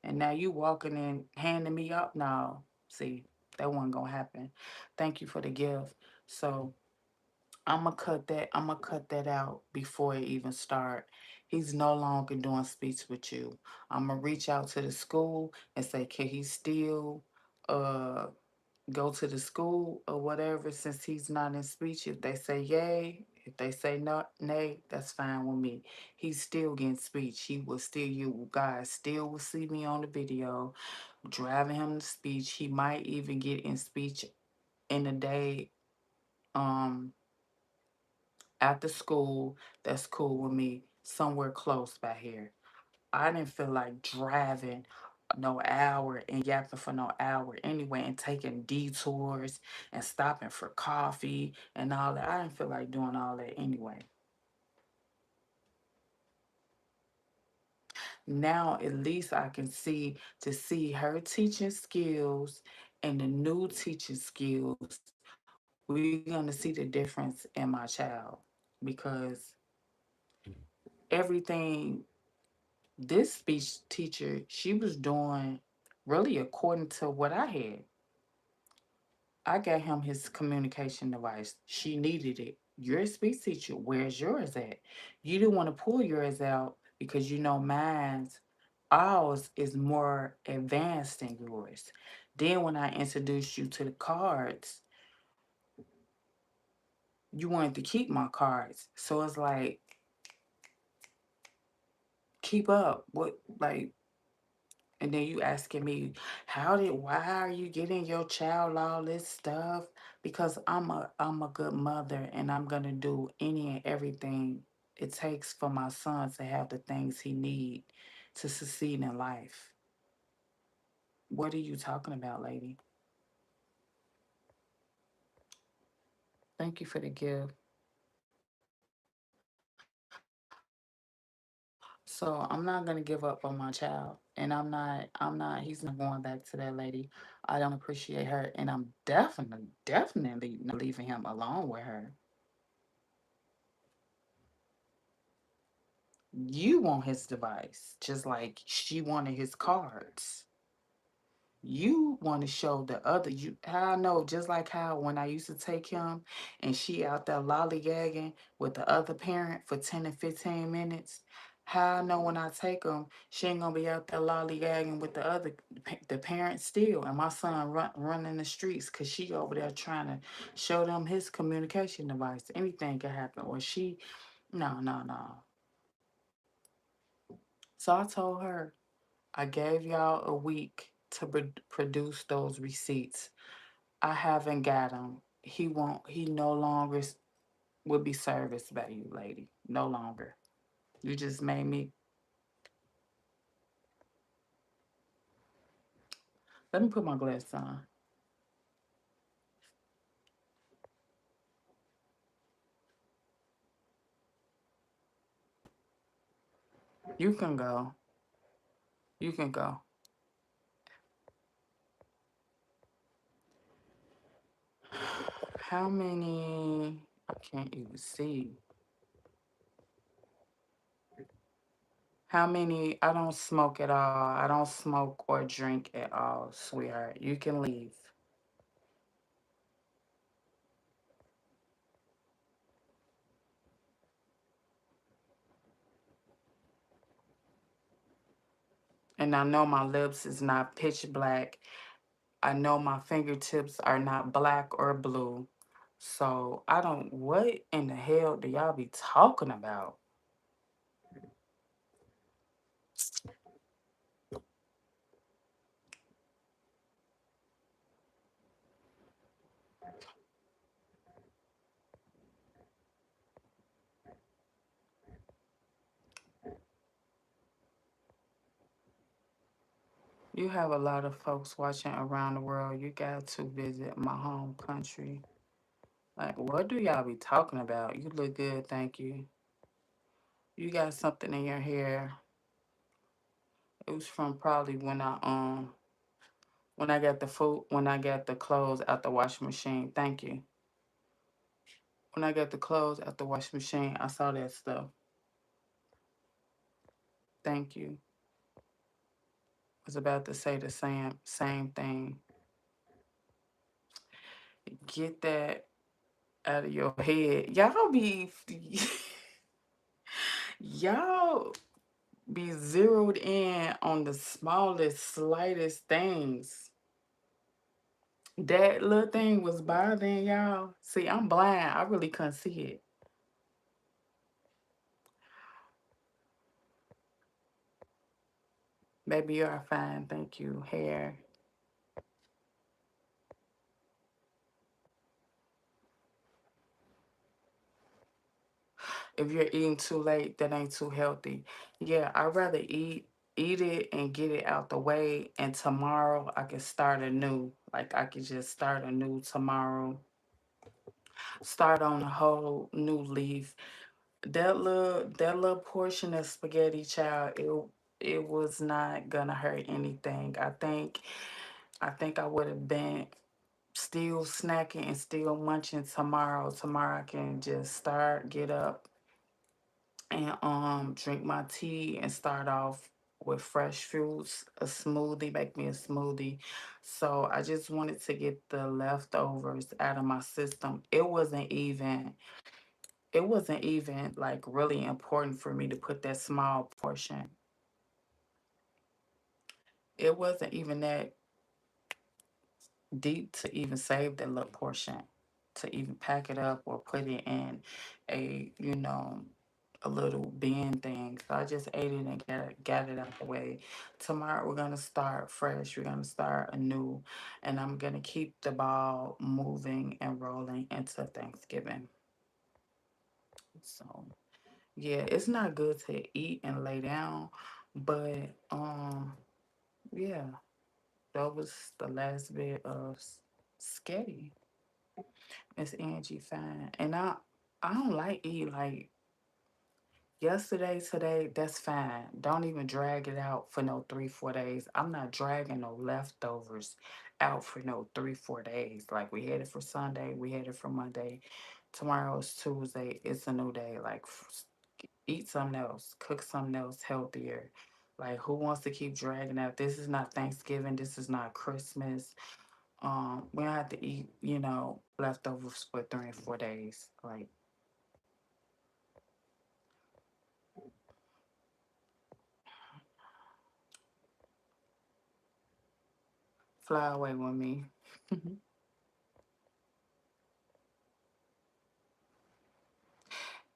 Speaker 1: and now you walking and handing me up. No, see, that wasn't gonna happen. Thank you for the gift. So I'm gonna cut that out before it even start. He's no longer doing speech with you. I'm gonna reach out to the school and say, can he still uh go to the school or whatever since he's not in speech? If they say yay, if they say no, nay, that's fine with me. He's still getting speech. He will still, you guys still will see me on the video driving him to speech. He might even get in speech in the day um after school. That's cool with me. Somewhere close by here. I didn't feel like driving no hour and yapping for no hour anyway and taking detours and stopping for coffee and all that. I didn't feel like doing all that anyway. Now at least I can see her teaching skills and the new teaching skills. We're gonna see the difference in my child because everything this speech teacher she was doing really according to what I had. I gave him his communication device. She needed it. You're a speech teacher. Where's yours at? You didn't want to pull yours out because you know mine's ours is more advanced than yours. Then when I introduced you to the cards, you wanted to keep my cards. So it's like, keep up. What, like, and then you asking me, why are you getting your child all this stuff? Because I'm a good mother and I'm gonna do any and everything it takes for my son to have the things he need to succeed in life. What are you talking about, lady? Thank you for the gift. So I'm not gonna give up on my child, and I'm not. He's not going back to that lady. I don't appreciate her, and I'm definitely not leaving him alone with her. You want his device, just like she wanted his cards. You want to show the other you. How I know, just like how when I used to take him and she out there lollygagging with the other parent for 10 to 15 minutes. How I know when I take him, she ain't gonna be out there lollygagging with the parent still, and my son running the streets because she over there trying to show them his communication device. Anything could happen, or she, no, no, no. So I told her, I gave y'all a week to produce those receipts. I haven't got them. He won't. He no longer will be serviced by you, lady. No longer. You just made me. Let me put my glasses on. You can go. You can go. How many? I can't even see. How many? I don't smoke at all. I don't smoke or drink at all, sweetheart. You can leave. And I know my lips is not pitch black. I know my fingertips are not black or blue. So I don't, what in the hell do y'all be talking about? You have a lot of folks watching around the world. You got to visit my home country. Like, what do y'all be talking about? You look good, thank you. You got something in your hair. It was from probably when I got the food when I got the clothes out the washing machine. Thank you. When I got the clothes out the washing machine, I saw that stuff. Thank you. Was about to say the same thing. Get that out of your head. Y'all be zeroed in on the smallest, slightest things. That little thing was bothering y'all. See, I'm blind. I really couldn't see it. Baby, you are fine. Thank you. Hair. If you're eating too late, that ain't too healthy. Yeah, I'd rather eat it and get it out the way, and tomorrow I can start anew. Like I could just start anew tomorrow. Start on a whole new leaf. That little portion of spaghetti, child, it was not gonna hurt anything. I think I would have been still snacking and still munching tomorrow. Tomorrow I can just get up and drink my tea and start off with fresh fruits, a smoothie, make me a smoothie. So I just wanted to get the leftovers out of my system. It wasn't even like really important for me to put that small portion. it wasn't even that deep to even save that little portion, to even pack it up or put it in a, a little bin thing. So I just ate it and got it out the way. Tomorrow we're gonna start fresh. We're gonna start anew, and I'm gonna keep the ball moving and rolling into Thanksgiving. So yeah, it's not good to eat and lay down, but yeah, that was the last bit of sketty. It's Angie fine. And I don't like eat like yesterday, today, that's fine. Don't even drag it out for no 3, 4 days. I'm not dragging no leftovers out for no 3, 4 days. Like we had it for Sunday, we had it for Monday. Tomorrow is Tuesday. It's a new day. Like eat something else, cook something else healthier. Like who wants to keep dragging out? This is not Thanksgiving. This is not Christmas. We don't have to eat, leftovers for 3 and 4 days. Like fly away with me.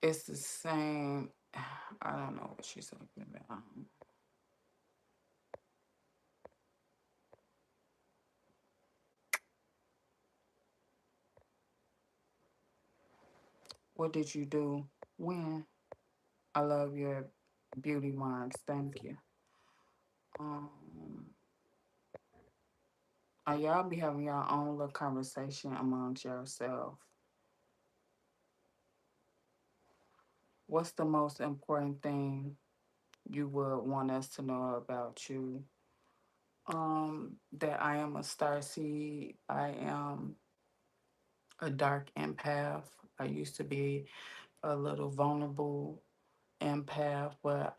Speaker 1: It's the same. I don't know what she's talking about. What did you do? When? I love your beauty marks. Thank you. Um, y'all be having your own little conversation amongst yourself. What's the most important thing you would want us to know about you? That I am a star seed. I am a dark empath. I used to be a little vulnerable empath, but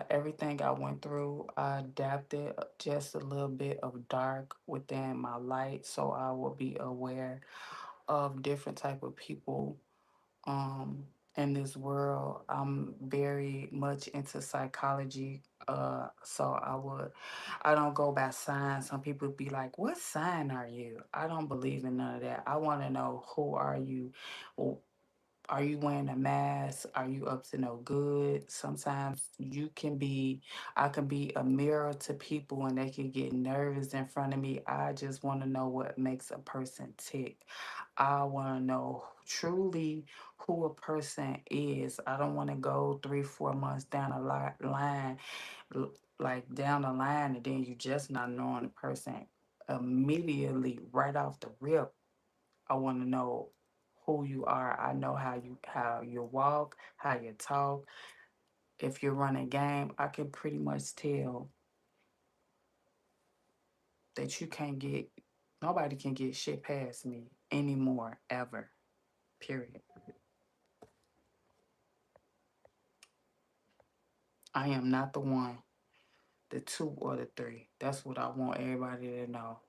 Speaker 1: everything I went through, I adapted just a little bit of dark within my light, so I will be aware of different type of people um, in this world. I'm very much into psychology, so I don't go by signs. Some people be like, "What sign are you?" I don't believe in none of that. I want to know, who are you? Are you wearing a mask? Are you up to no good? Sometimes I can be a mirror to people and they can get nervous in front of me. I just want to know what makes a person tick. I want to know truly who a person is. I don't want to go 3, 4 months down a line, like down the line, and then you just not knowing the person immediately right off the rip. I want to know who you are. I know how you walk, how you talk. If you're running game, I can pretty much tell that you can't get nobody can get shit past me anymore ever. Period. I am not the one, the two, or the three. That's what I want everybody to know.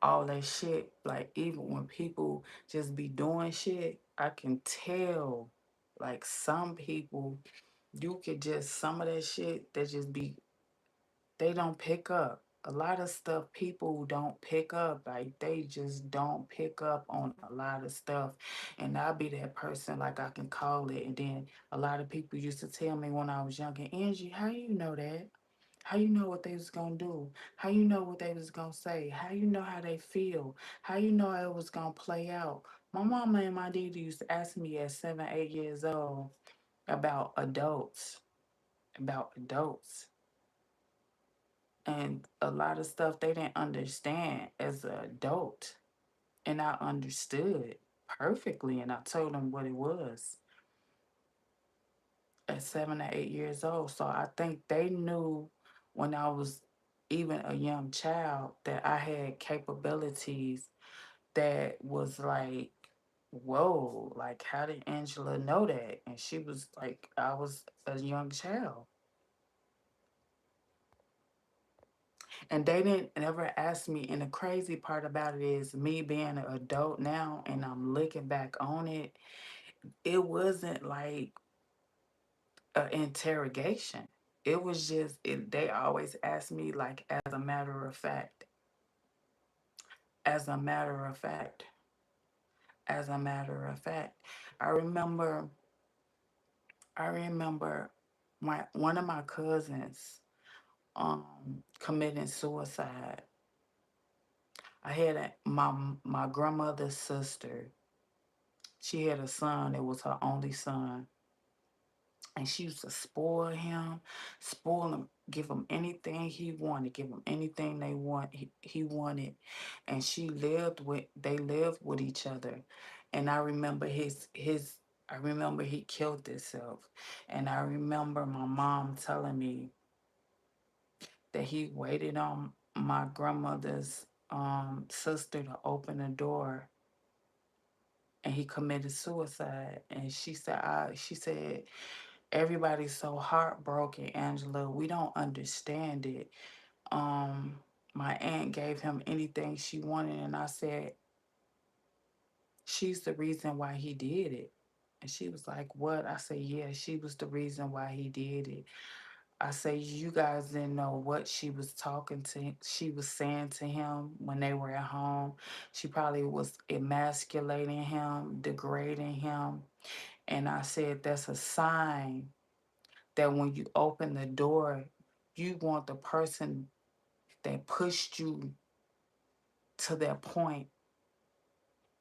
Speaker 1: All that shit, like even when people just be doing shit, I can tell. Like some people, you could just some of that shit that just be they don't pick up. A lot of stuff people don't pick up. Like they just don't pick up on a lot of stuff. And I'll be that person, like I can call it. And then a lot of people used to tell me when I was younger, Angie, how you know that? How you know what they was gonna do? How you know what they was gonna say? How you know how they feel? How you know it was gonna play out? My mama and my daddy used to ask me at 7, 8 years old about adults, about adults. And a lot of stuff they didn't understand as an adult. And I understood perfectly, and I told them what it was at 7 or 8 years old. So I think they knew when I was even a young child that I had capabilities that was like, whoa, like how did Angela know that? And she was like, I was a young child. And they didn't ever ask me. And the crazy part about it is me being an adult now and I'm looking back on it, it wasn't like an interrogation. it was just they always ask me like as a matter of fact, as a matter of fact, as a matter of fact. I remember I remember my one of my cousins committing suicide. I had my grandmother's sister. She had a son. It was her only son, and she used to spoil him, give him anything he wanted, give him anything he wanted, and they lived with each other, and I remember I remember he killed himself, and I remember my mom telling me that he waited on my grandmother's sister to open the door, and he committed suicide. And she said, everybody's so heartbroken, Angela. We don't understand it. Um, my aunt gave him anything she wanted, and I said, she's the reason why he did it. And she was like, what? I said, yeah, she was the reason why he did it. I say, you guys didn't know what she was saying to him when they were at home. She probably was emasculating him, degrading him. And I said, that's a sign that when you open the door, you want the person that pushed you to that point,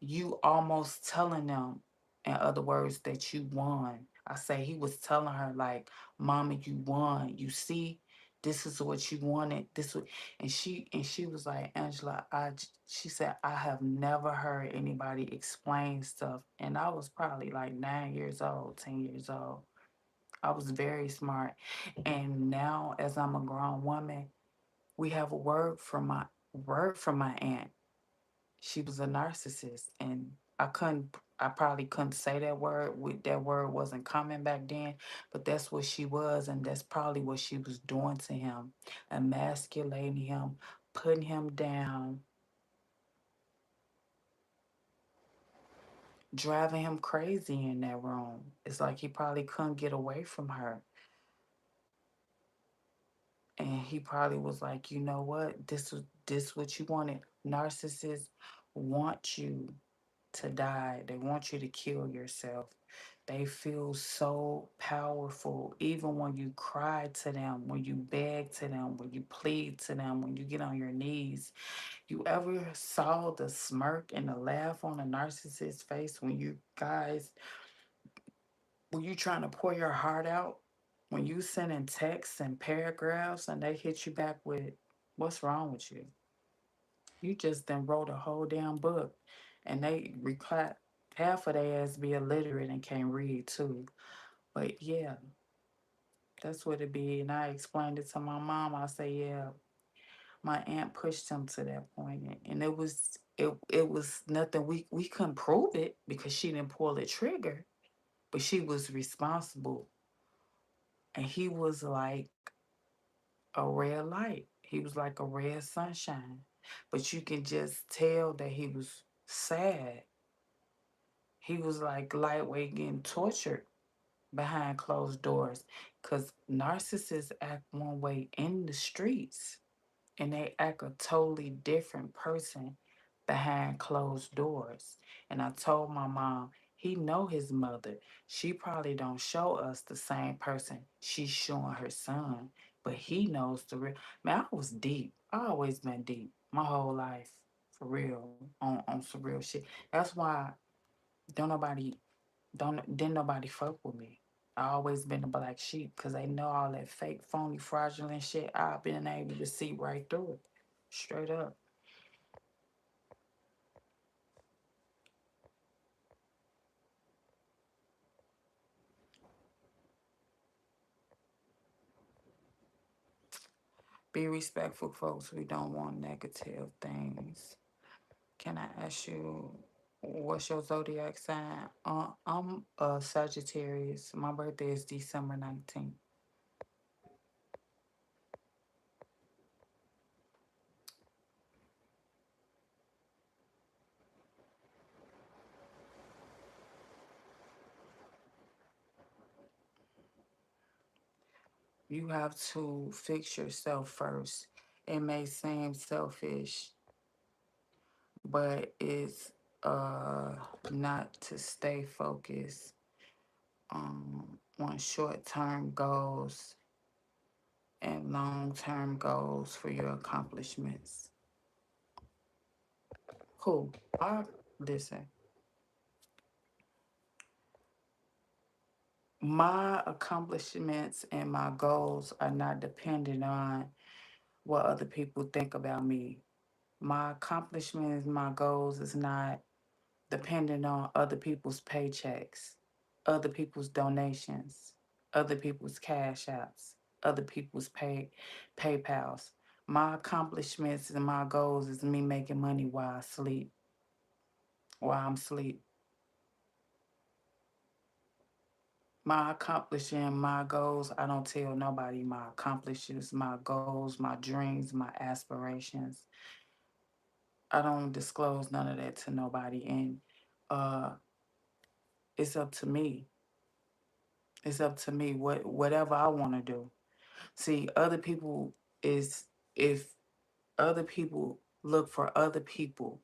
Speaker 1: you almost telling them, in other words, that you won. I say he was telling her like, "Mama, you won. You see, this is what you wanted. And she was like, Angela, she said, I have never heard anybody explain stuff. And I was probably like 9 years old, 10 years old. I was very smart. And now as I'm a grown woman, we have a word from my aunt. She was a narcissist, and I probably couldn't say that word. That word wasn't common back then, but that's what she was, and that's probably what she was doing to him, emasculating him, putting him down, driving him crazy in that room. It's like he probably couldn't get away from her. And he probably was like, you know what? This what you wanted. Narcissists want you to die. They want you to kill yourself. They feel so powerful. Even when you cry to them, when you beg to them, when you plead to them, when you get on your knees. You ever saw the smirk and the laugh on a narcissist's face when you trying to pour your heart out? When you sending texts and paragraphs and they hit you back with, what's wrong with you? You just then wrote a whole damn book, and they reclass half of their ass be illiterate and can't read too. But yeah, that's what it be. And I explained it to my mom. I say, yeah, my aunt pushed him to that point, and it was nothing. We couldn't prove it because she didn't pull the trigger, but she was responsible, and he was like a red light. He was like a red sunshine, but you can just tell that he was sad. He was like lightweight getting tortured behind closed doors because narcissists act one way in the streets and they act a totally different person behind closed doors. And I told my mom, he know his mother. She probably don't show us the same person she's showing her son, but he knows the real. Man, I was deep. I always been deep my whole life, for real, on some real shit. That's why don't nobody didn't nobody fuck with me. I always been a black sheep because they know all that fake, phony, fraudulent shit. I've been able to see right through it, straight up. Be respectful, folks. We don't want negative things. Can I ask you, what's your zodiac sign? I'm a Sagittarius. My birthday is December 19th. You have to fix yourself first. It may seem selfish, but it's uh not to stay focused on short-term goals and long-term goals for your accomplishments. Cool. I listen. My accomplishments and my goals are not dependent on what other people think about me. My accomplishments, my goals is not dependent on other people's paychecks, other people's donations, other people's cash apps, other people's PayPals. My accomplishments and my goals is me making money while I sleep, while I'm asleep. My accomplishing my goals, I don't tell nobody my accomplishments, my goals, my dreams, my aspirations. I don't disclose none of that to nobody. And uh it's up to me. It's up to me whatever I want to do. See, other people is if other people look for other people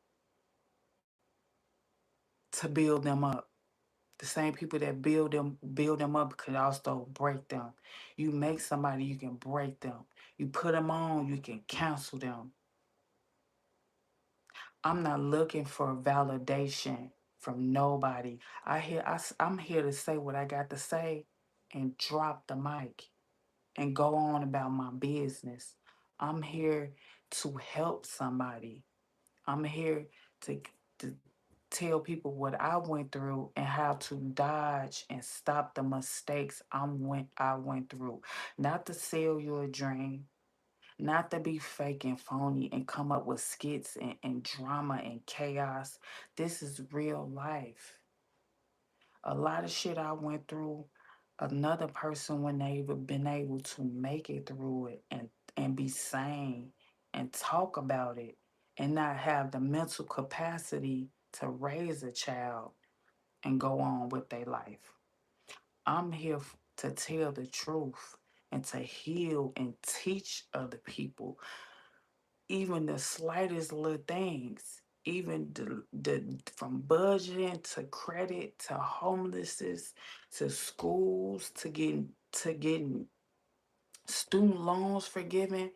Speaker 1: to build them up. The same people that build them up could also break them. You make somebody, you can break them. You put them on, you can cancel them. I'm not looking for validation from nobody. I'm here to say what I got to say and drop the mic and go on about my business. I'm here to help somebody. I'm here to, to tell people what I went through and how to dodge and stop the mistakes I went through. Not to sell you a dream, not to be fake and phony and come up with skits and drama and chaos. This is real life. A lot of shit I went through, another person wouldn't have been able to make it through it and be sane and talk about it and not have the mental capacity to raise a child and go on with their life. I'm here to tell the truth and to heal and teach other people even the slightest little things, even the from budgeting to credit to homelessness to schools to getting student loans forgiven,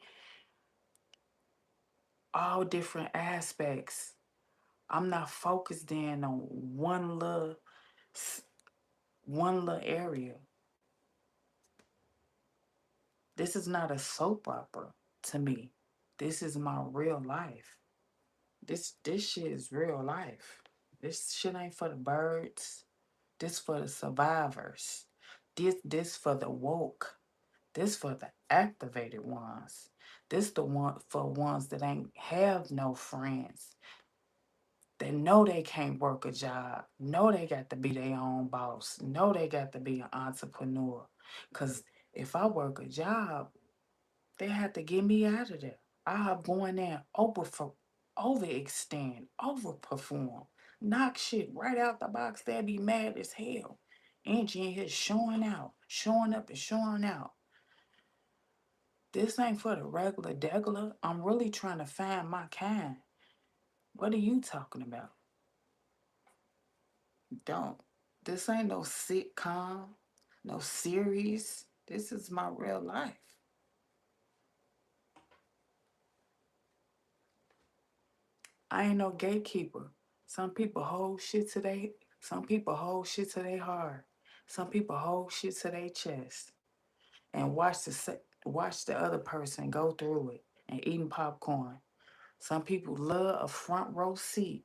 Speaker 1: all different aspects. I'm not focused in on s- one little area. This is not a soap opera to me. This is my real life. This shit is real life. This shit ain't for the birds. This for the survivors. This for the woke. This for the activated ones. This the one for ones that ain't have no friends. They know they can't work a job. Know they got to be their own boss. Know they got to be an entrepreneur. Cause if I work a job, they have to get me out of there. I'll go in there overextend, overperform, knock shit right out the box. They'll be mad as hell. Angie in here showing out, showing up and showing out. This ain't for the regular degular. I'm really trying to find my kind. What are you talking about? Don't. This ain't no sitcom, no series. This is my real life. I ain't no gatekeeper. Some people hold shit to some people hold shit to their heart. Some people hold shit to their chest and watch the other person go through it and eating popcorn. Some people love a front row seat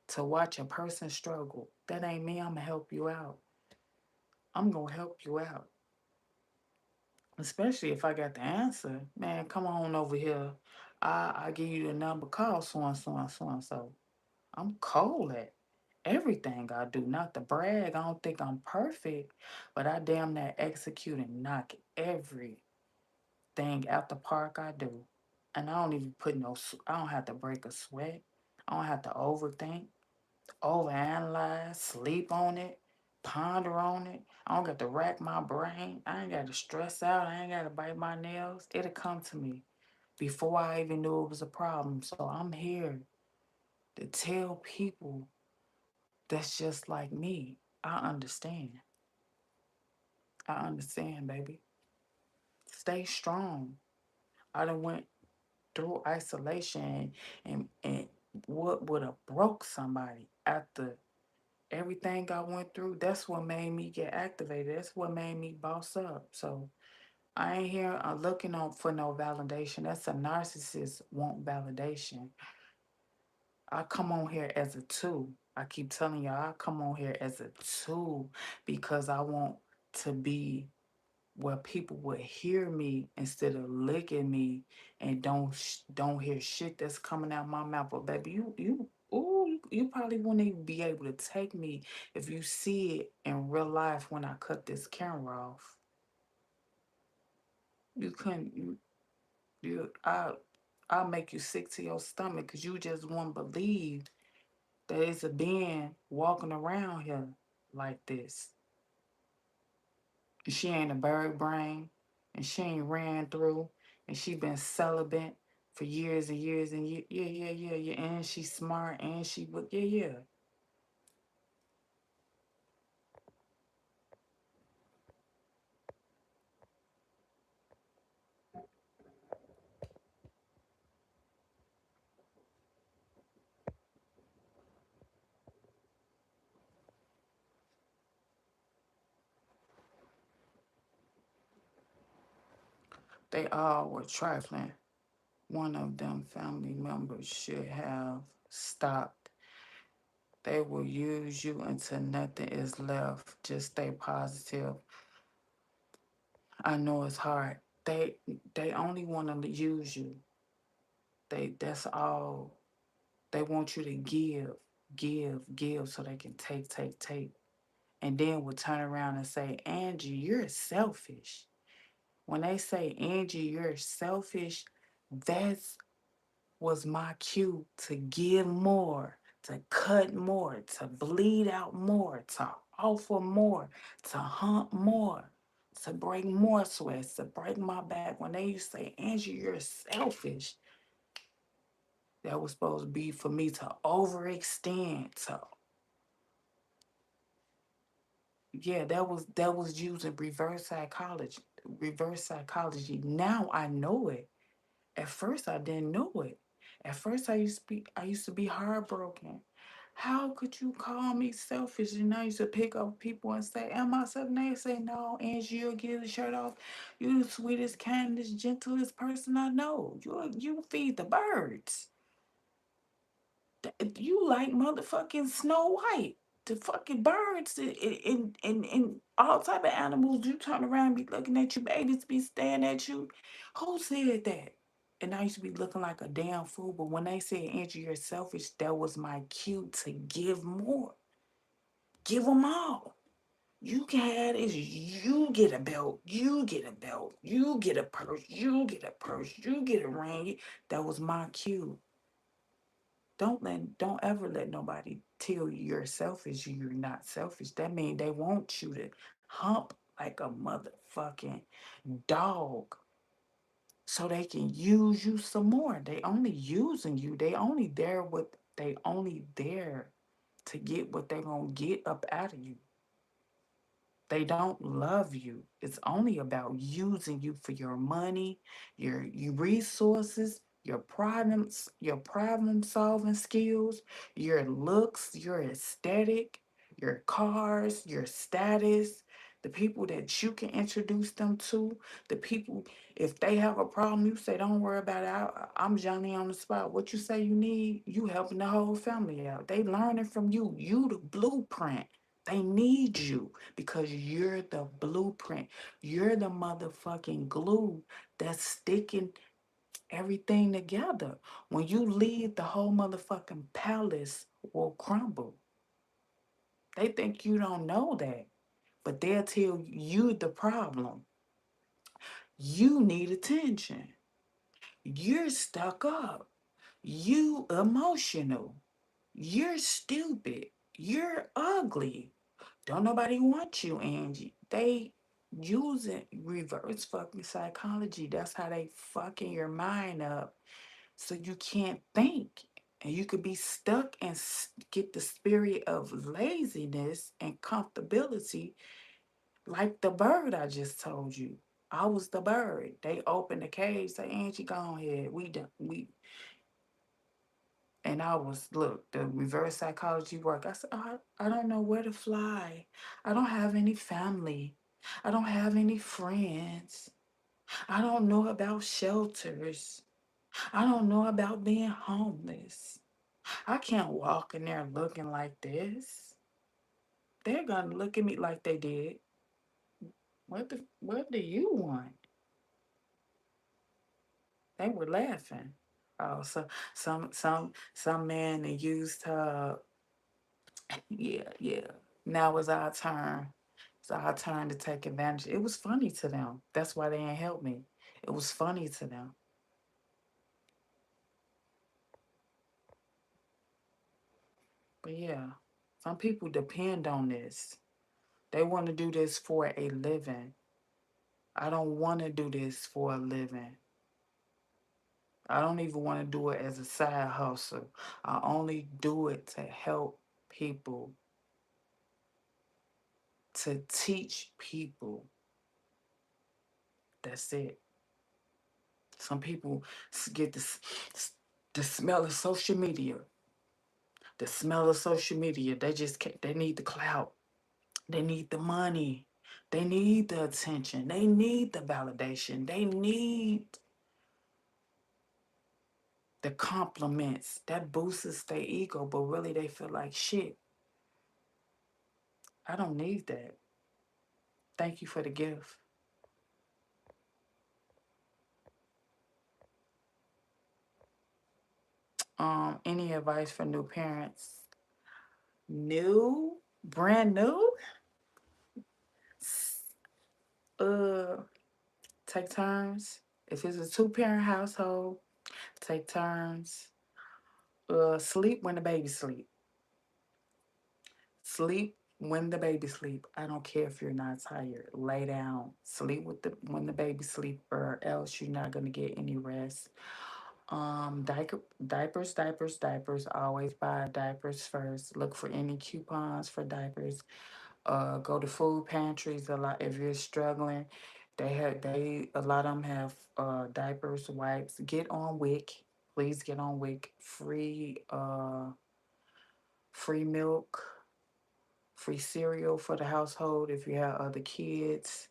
Speaker 1: to watch a person struggle. That ain't me. I'm gonna help you out. I'm gonna help you out. Especially if I got the answer. Man, come on over here. I give you the number, call so and so and so and so. I'm cold at everything I do. Not to brag, I don't think I'm perfect, but I damn near execute and knock everything out the park I do. And I don't even put I don't have to break a sweat. I don't have to overthink, overanalyze, sleep on it, ponder on it. I don't got to rack my brain. I ain't got to stress out. I ain't got to bite my nails. It'll come to me before I even knew it was a problem. So I'm here to tell people that's just like me. I understand. I understand, baby. Stay strong. I done went through isolation and what would have broke somebody after everything I went through. That's what made me get activated. That's what made me boss up. So I ain't here looking on for no validation. That's a narcissist want validation. I come on here as a tool. I keep telling y'all, I come on here as a tool because I want to be where people would hear me instead of licking me and don't hear shit that's coming out my mouth. But baby, you probably wouldn't even be able to take me if you see it in real life when I cut this camera off. You couldn't. You I'll make you sick to your stomach because you just won't believe that it's a being walking around here like this. And she ain't a bird brain, and she ain't ran through, and she been celibate for years and years and yeah. And she's smart, and she but yeah. They all were trifling. One of them family members should have stopped. They will use you until nothing is left. Just stay positive. I know it's hard. They only want to use you. That's all. They want you to give so they can take. And then will turn around and say, Angie, you're selfish. When they say, Angie, you're selfish, that's was my cue to give more, to cut more, to bleed out more, to offer more, to hunt more, to break more sweats, to break my back. When they used to say, Angie, you're selfish, that was supposed to be for me to overextend, to yeah, that was using reverse psychology. Reverse psychology. Now I know it. At first I didn't know it. At first I used to be heartbroken. How could you call me selfish? And I used to pick up people and say, Am I selfish? And they say, No, Angie, you'll get the shirt off. You the sweetest, kindest, gentlest person I know. You feed the birds. You like motherfucking Snow White. The fucking birds and all type of animals. You turn around and be looking at you, babies be staring at you. Who said that? And I used to be looking like a damn fool. But when they said, Andrew, you're selfish, that was my cue to give more. Give them all. You can have this. You get a belt. You get a belt. You get a purse. You get a purse. You get a ring. That was my cue. Don't ever let nobody tell you you're selfish. You're not selfish. That means they want you to hump like a motherfucking dog so they can use you some more. They only using you. They only there to get what they gonna get up out of you. They don't love you. It's only about using you for your money, your resources, your problem solving skills, your looks, your aesthetic, your cars, your status, the people that you can introduce them to, the people if they have a problem, you say, Don't worry about it. I'm Johnny on the spot. What you say you need, you helping the whole family out. They learning from you. You the blueprint. They need you because you're the blueprint. You're the motherfucking glue that's sticking everything together. When you leave, the whole motherfucking palace will crumble. They think you don't know that, but they'll tell you the problem. You need attention. You're stuck up. You emotional. You're stupid. You're ugly. Don't nobody want you, Angie. They using reverse fucking psychology. That's how they fucking your mind up so you can't think. And you could be stuck and get the spirit of laziness and comfortability like the bird I just told you. I was the bird. They opened the cage, say, Angie, go ahead. We done we and I was, look, the reverse psychology work. I said, oh, I don't know where to fly. I don't have any family. I don't have any friends. I don't know about shelters. I don't know about being homeless. I can't walk in there looking like this. They're gonna look at me like they did. What do you want? They were laughing. Oh, so some man that used her. Yeah, yeah. Now it's our turn. It's our turn to take advantage. It was funny to them. That's why they ain't help me. It was funny to them. But yeah, some people depend on this. They want to do this for a living. I don't want to do this for a living. I don't even want to do it as a side hustle. I only do it to help people, to teach people. That's it. Some people get the smell of social media. The smell of social media. They just can't, they need the clout. They need the money. They need the attention. They need the validation. They need the compliments. That boosts their ego, but really they feel like shit. I don't need that. Thank you for the gift. Any advice for new parents? New, brand new? Uh, take turns. If it's a two-parent household, take turns. Sleep when the baby sleep. Sleep when the baby sleep. I don't care if you're not tired. Lay down. Sleep with the when the baby sleep, or else you're not gonna get any rest. Diapers. Always buy diapers first. Look for any coupons for diapers. Go to food pantries a lot if you're struggling. They a lot of them have diapers, wipes. Get on WIC. Please get on WIC. Free milk, free cereal for the household if you have other kids.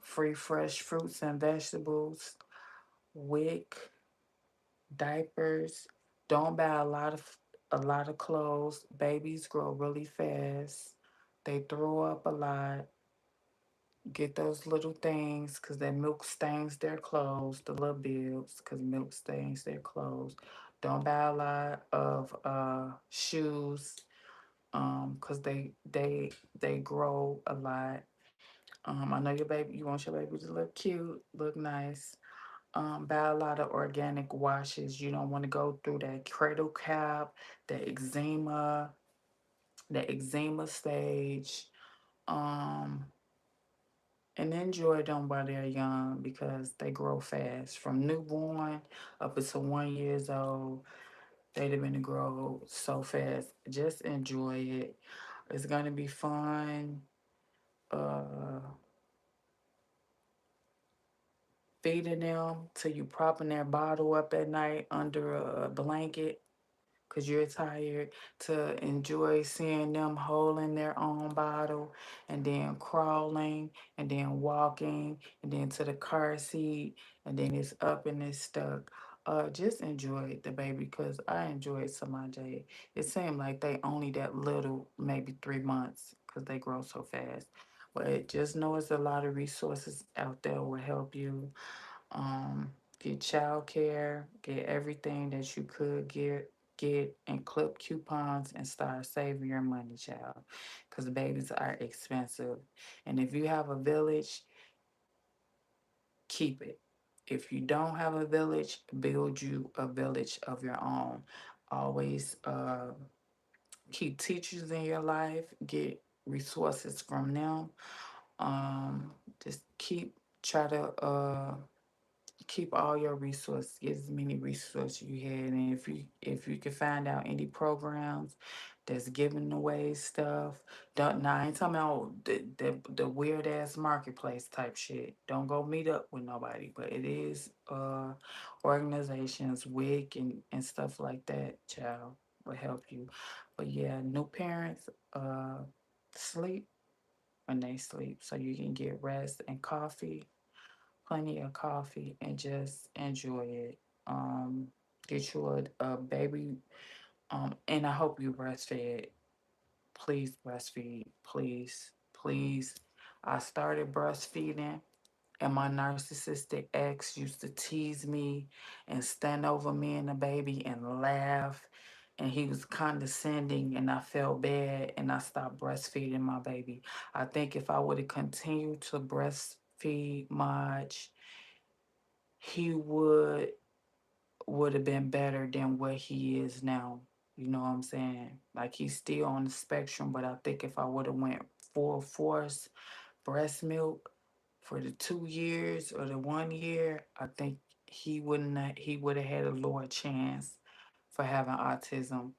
Speaker 1: Free fresh fruits and vegetables. WIC, diapers. Don't buy a lot of clothes. Babies grow really fast. They throw up a lot. Get those little things because that milk stains their clothes, the little bibs, because milk stains their clothes. Don't buy a lot of shoes because they grow a lot. I know your baby, you want your baby to look cute, look nice. Buy a lot of organic washes. You don't want to go through that cradle cap, the eczema stage. Um, and enjoy them while they're young because they grow fast. From newborn up until 1 years old, they've been to grow so fast. Just enjoy it. It's gonna be fun. Uh, Feeding them till you propping their bottle up at night under a blanket because you're tired, to enjoy seeing them holding their own bottle and then crawling and then walking and then to the car seat and then it's up and it's stuck. Just enjoy the baby because I enjoyed Samaj. It seemed like they only that little, maybe 3 months because they grow so fast. But just know it's a lot of resources out there will help you. Get child care, get everything that you could get and clip coupons and start saving your money, child. Because babies are expensive. And if you have a village, keep it. If you don't have a village, build you a village of your own. Always Keep teachers in your life, get resources from them. Just try to keep all your resources, get as many resources you had, and if you can find out any programs that's giving away stuff, don't now I ain't talking about the weird ass marketplace type shit. Don't go meet up with nobody, but it is organizations, WIC and stuff like that, child, will help you. But yeah, new parents sleep when they sleep so you can get rest and coffee, plenty of coffee, and just enjoy it. Um, get you a baby. And I hope you breastfed. Please breastfeed. Please, please. I started breastfeeding, and my narcissistic ex used to tease me and stand over me and the baby and laugh. And he was condescending, and I felt bad, and I stopped breastfeeding my baby. I think if I would have continued to breastfeed Marge, he would have been better than what he is now. You know what I'm saying? Like he's still on the spectrum, but I think if I would have went full force breast milk for the 2 years or the 1 year, I think he would have had a lower chance for having autism.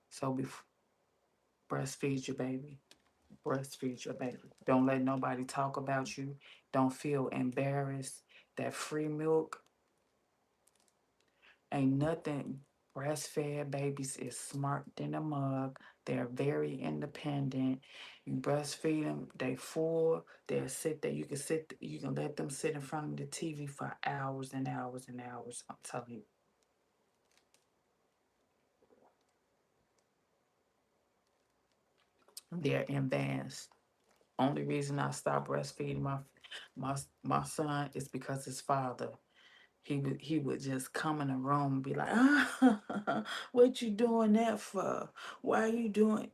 Speaker 1: So breastfeed your baby. Breastfeed your baby. Don't let nobody talk about you. Don't feel embarrassed. That free milk ain't nothing. Breastfed babies is smart than a mug. They're very independent. You breastfeed them, they full. They'll sit there. You can let them sit in front of the TV for hours and hours and hours. I'm telling you, they're advanced. Only reason I stopped breastfeeding my son is because his father. He would just come in the room and be like, what you doing that for? Why you doing,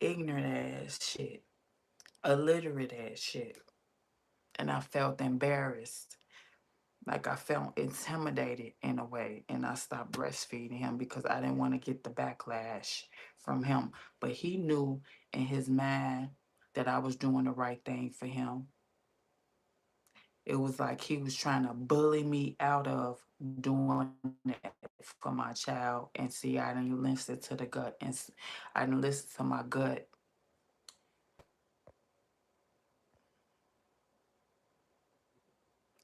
Speaker 1: ignorant ass shit, illiterate ass shit. And I felt embarrassed. Like I felt intimidated in a way. And I stopped breastfeeding him because I didn't want to get the backlash from him. But he knew in his mind that I was doing the right thing for him. It was like he was trying to bully me out of doing that for my child. And see, I didn't listen to the gut, I didn't listen to my gut.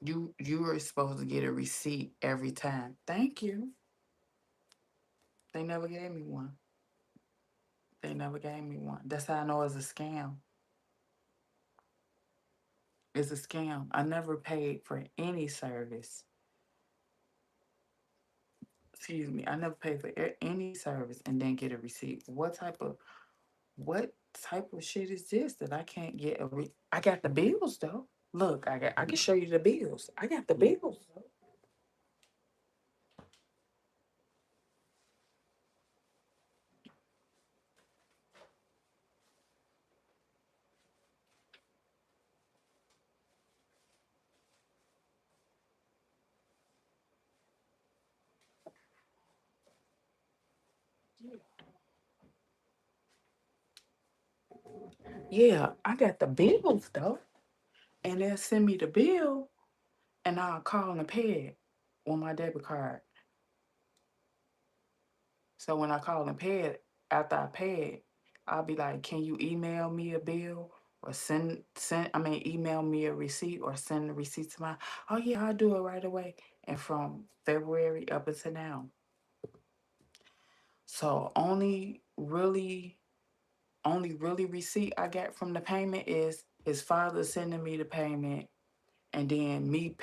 Speaker 1: You were supposed to get a receipt every time. Thank you. They never gave me one. They never gave me one. That's how I know it's a scam. It's a scam. I never paid for any service. Excuse me. I never paid for any service and then get a receipt. What type of shit is this that I can't get I got the bills though. Look, I can show you the bills. I got the bills. Yeah, I got the bills though. And they'll send me the bill and I'll call and pay it on my debit card. So when I call and pay it, after I pay it, I'll be like, can you email me a bill or email me a receipt or send the receipt to my, oh yeah, I'll do it right away. And from February up until now. So only really receipt I got from the payment is his father sending me the payment and then me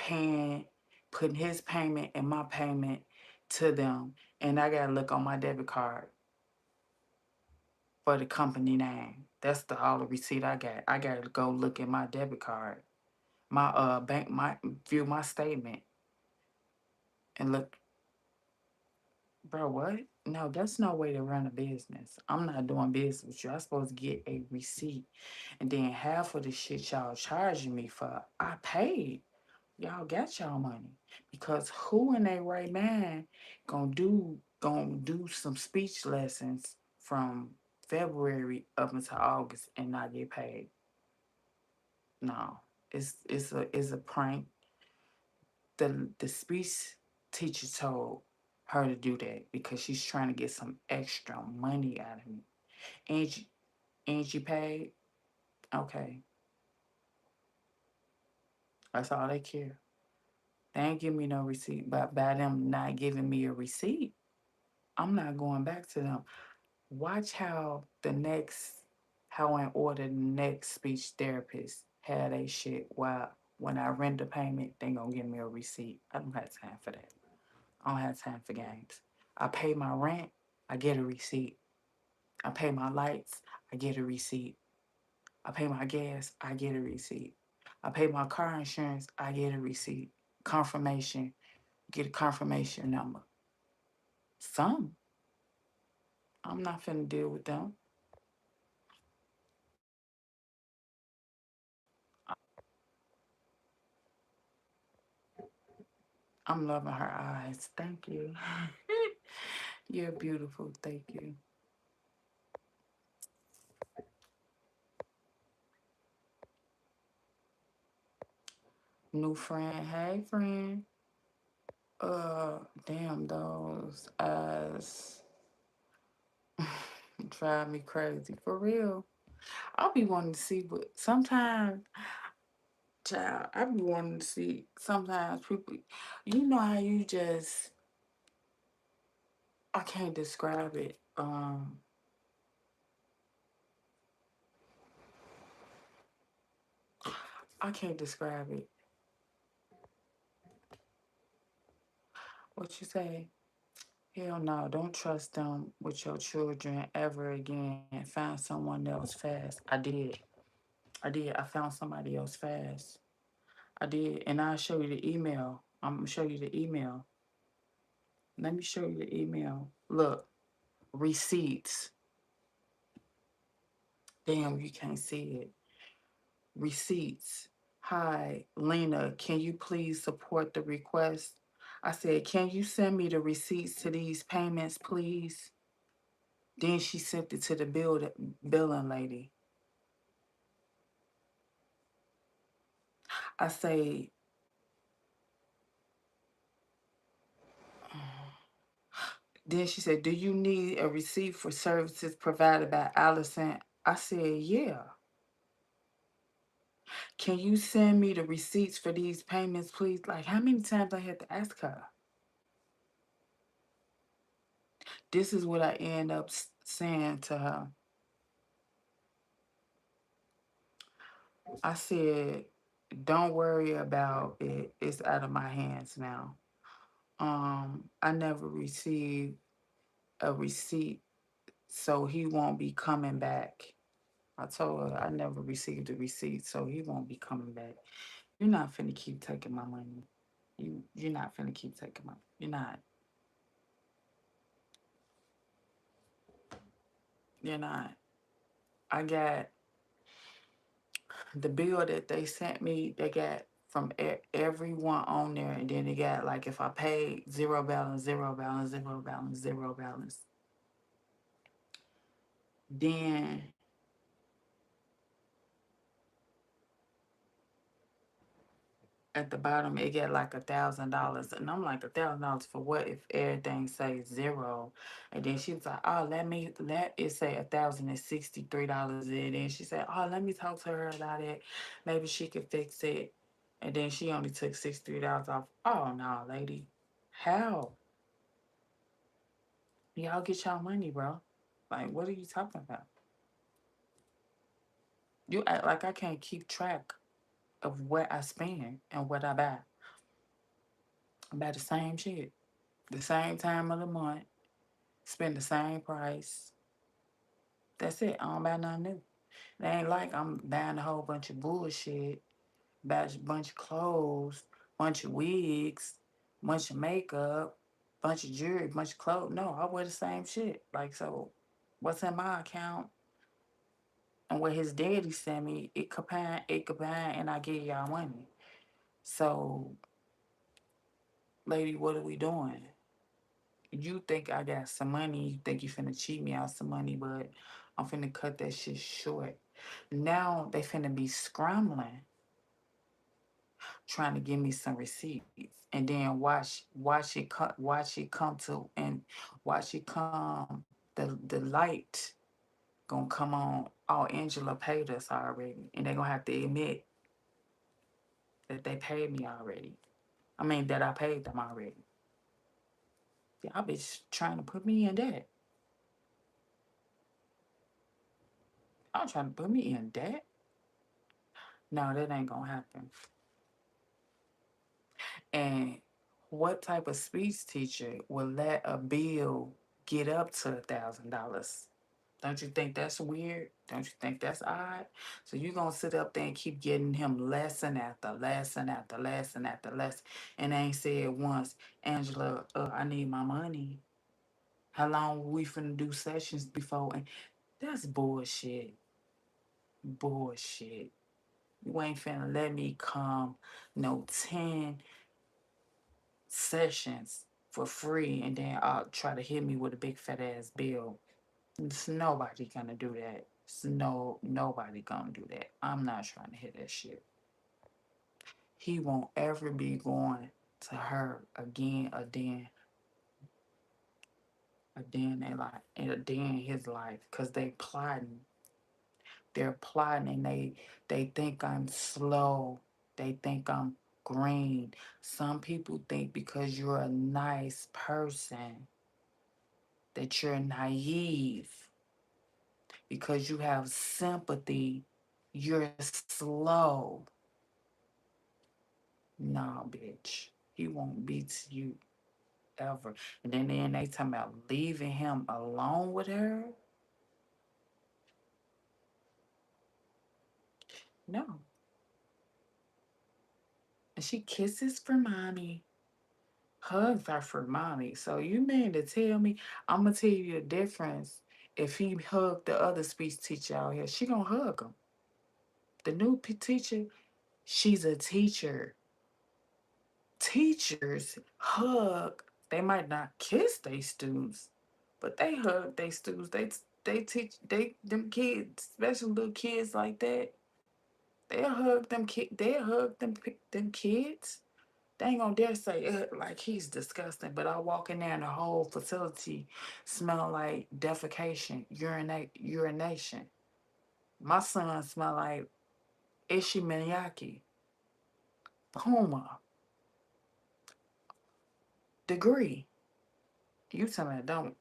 Speaker 1: putting his payment and my payment to them. And I gotta look on my debit card for the company name. That's the all the receipt I got. I gotta go look at my debit card, my bank, my view my statement and look, bro, what? No, that's no way to run a business. I'm not doing business with you. I'm supposed to get a receipt. And then half of the shit y'all charging me for, I paid. Y'all got y'all money. Because who in their right mind gonna do some speech lessons from February up until August and not get paid. No, it's a prank. The speech teacher told her to do that because she's trying to get some extra money out of me. And you paid? Okay, that's all they care. They ain't give me no receipt, but by them not giving me a receipt, I'm not going back to them. Watch how in order the next speech therapist had they shit. While when I render payment, they gonna give me a receipt. I don't have time for that. I don't have time for games. I pay my rent, I get a receipt. I pay my lights, I get a receipt. I pay my gas, I get a receipt. I pay my car insurance, I get a receipt. Confirmation, get a confirmation number. Some. I'm not finna deal with them. I'm loving her eyes. Thank you. You're beautiful. Thank you. New friend. Hey, friend. Damn, those eyes drive me crazy. For real. I'll be wanting to see, but sometimes, child, I be wanting to see, sometimes people, you know how you just, I can't describe it. I can't describe it. What you say? Hell no, don't trust them with your children ever again. Find someone else fast. I did. I did. I found somebody else fast. I did. And I'll show you the email. I'm going to show you the email. Let me show you the email. Look, receipts. Damn, you can't see it. Receipts. Hi, Lena, can you please support the request? I said, can you send me the receipts to these payments, please? Then she sent it to the billing lady. I say, then she said, do you need a receipt for services provided by Allison? I said, yeah. Can you send me the receipts for these payments, please? Like, how many times I had to ask her? This is what I end up saying to her. I said, don't worry about it. It's out of my hands now. I never received a receipt, so he won't be coming back. I told her I never received a receipt, so he won't be coming back. You're not finna keep taking my money. You're not finna keep taking my. You're not. You're not. I got the bill that they sent me. They got from everyone on there, and then they got like if I paid zero balance, zero balance, zero balance, zero balance. Then at the bottom it got like $1,000, and I'm like $1,000 for what if everything says zero? And then she was like, oh, let it say $1,063, and then she said, oh, let me talk to her about it, maybe she could fix it. And then she only took $63 off. Oh no, lady, how y'all get y'all money, bro? Like, what are you talking about? You act like I can't keep track of what I spend and what I buy. I buy the same shit, the same time of the month, spend the same price. That's it. I don't buy nothing new. It ain't like I'm buying a whole bunch of bullshit, buy a bunch of clothes, bunch of wigs, bunch of makeup, bunch of jewelry, bunch of clothes. No, I wear the same shit. Like, so what's in my account and what his daddy sent me, it combine, and I give y'all money. So, lady, what are we doing? You think I got some money, you think you finna cheat me out some money, but I'm finna cut that shit short. Now they finna be scrambling, trying to give me some receipts. And then watch it come to and watch it come the light gonna come on. Oh, Angela paid us already. And they gonna have to admit that they paid me already. I mean that I paid them already. Y'all bitch trying to put me in debt. Y'all trying to put me in debt? No, that ain't gonna happen. And what type of speech teacher will let a bill get up to $1,000? Don't you think that's weird? Don't you think that's odd? So you gonna sit up there and keep getting him lesson after lesson after lesson after lesson, and ain't said once, Angela, I need my money. How long we finna do sessions before? And that's bullshit. Bullshit. You ain't finna let me come no 10 sessions for free and then try to hit me with a big fat ass bill. It's nobody gonna do that. It's nobody gonna do that. I'm not trying to hit that shit. He won't ever be going to her again a day in their life and a day in his life because they plotting. They're plotting and they think I'm slow. They think I'm green. Some people think because you're a nice person that you're naive, because you have sympathy, you're slow. Nah, bitch. He won't beat you ever. And then they talking about leaving him alone with her. No. And she kisses for mommy. Hugs are for mommy. So you mean to tell me I'm gonna tell you the difference if he hugged the other speech teacher out here. She gonna hug him. The new teacher, she's a teacher. Teachers hug. They might not kiss their students, but they hug their students. They teach them kids, especially little kids like that. They'll hug them kid. They'll hug them kids. They ain't gonna dare say like he's disgusting. But I walk in there and the whole facility smell like defecation, urination. My son smell like Ishi Miyake, Puma, Degree. You tell me don't.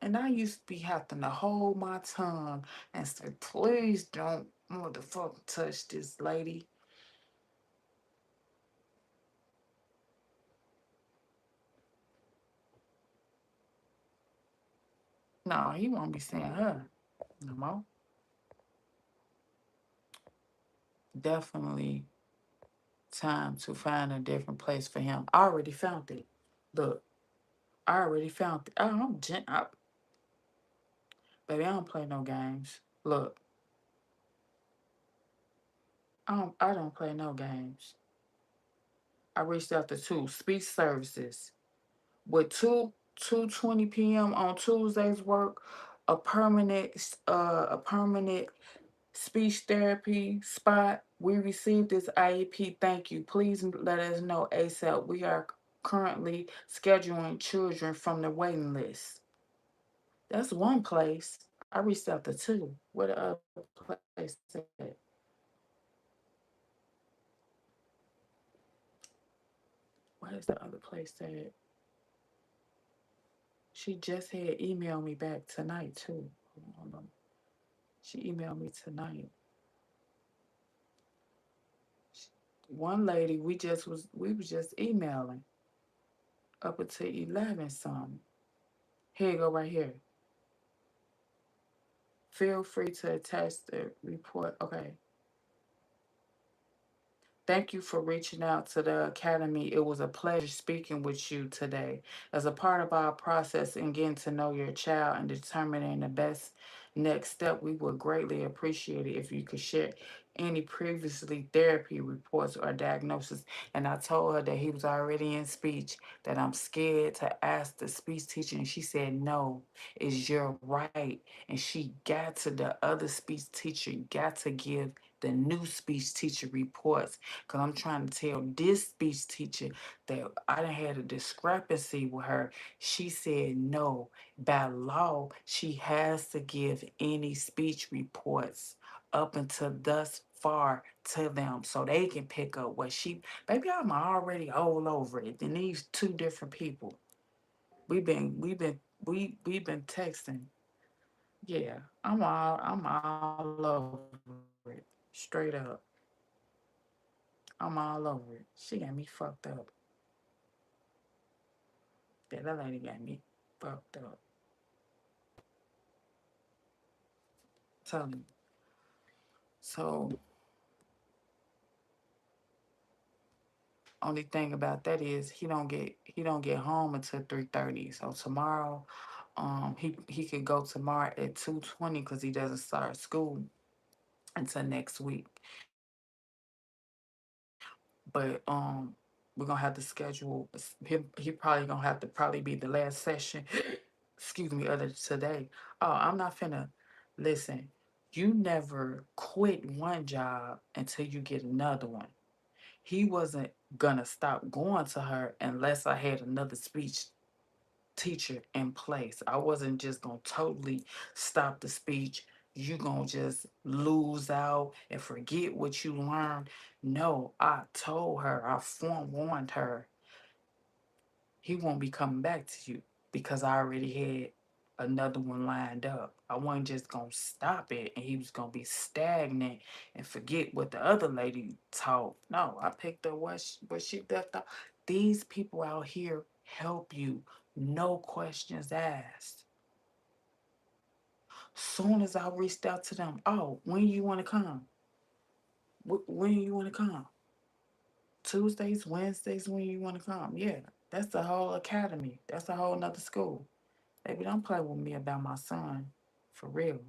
Speaker 1: And I used to be having to hold my tongue and say, please don't motherfucker touch this lady. No, he won't be seeing her no more. Definitely time to find a different place for him. I already found it. Look, I already found it. Baby, I don't play no games. Look, I don't play no games. I reached out to two speech services with 2:20 p.m. on Tuesdays work, a permanent speech therapy spot. We received this IEP. Thank you. Please let us know ASAP. We are currently scheduling children from the waiting list. That's one place. I reached out to two. Where the other place at? Where's the other place at? She just had emailed me back tonight too. Hold on. She emailed me tonight. One lady, we was just emailing up until 11 something. Here you go right here. Feel free to attach the report. Okay. Thank you for reaching out to the Academy. It was a pleasure speaking with you today. As a part of our process in getting to know your child and determining the best next step, we would greatly appreciate it if you could share any previously therapy reports or diagnosis. And I told her that he was already in speech, that I'm scared to ask the speech teacher. And she said, no, it's your right. And she got to the other speech teacher, got to give the new speech teacher reports. Because I'm trying to tell this speech teacher that I done had a discrepancy with her. She said, no, by law, she has to give any speech reports up until thus far to them so they can pick up what she, baby, I'm already all over it. And these two different people. We've been texting. Yeah, I'm all over it. Straight up. I'm all over it. She got me fucked up. Yeah, that lady got me fucked up. Tell me. So only thing about that is he don't get home until 3:30. So tomorrow, he could go tomorrow at 2:20 because he doesn't start school until next week. But we're gonna have to schedule. He probably gonna have to probably be the last session. Excuse me, other today. Oh, I'm not finna listen. You never quit one job until you get another one. He wasn't gonna stop going to her unless I had another speech teacher in place. I wasn't just gonna totally stop the speech. You gonna just lose out and forget what you learned. No, I told her, I forewarned her, he won't be coming back to you because I already had another one lined up. I wasn't just gonna stop it and he was gonna be stagnant and forget what the other lady taught. No, I picked up what she left off. These people out here help you, no questions asked. Soon as I reached out to them, oh, when you want to come? When you want to come? Tuesdays, Wednesdays, when you want to come? Yeah, that's the whole academy. That's a whole nother school. Baby, don't play with me about my son. For real.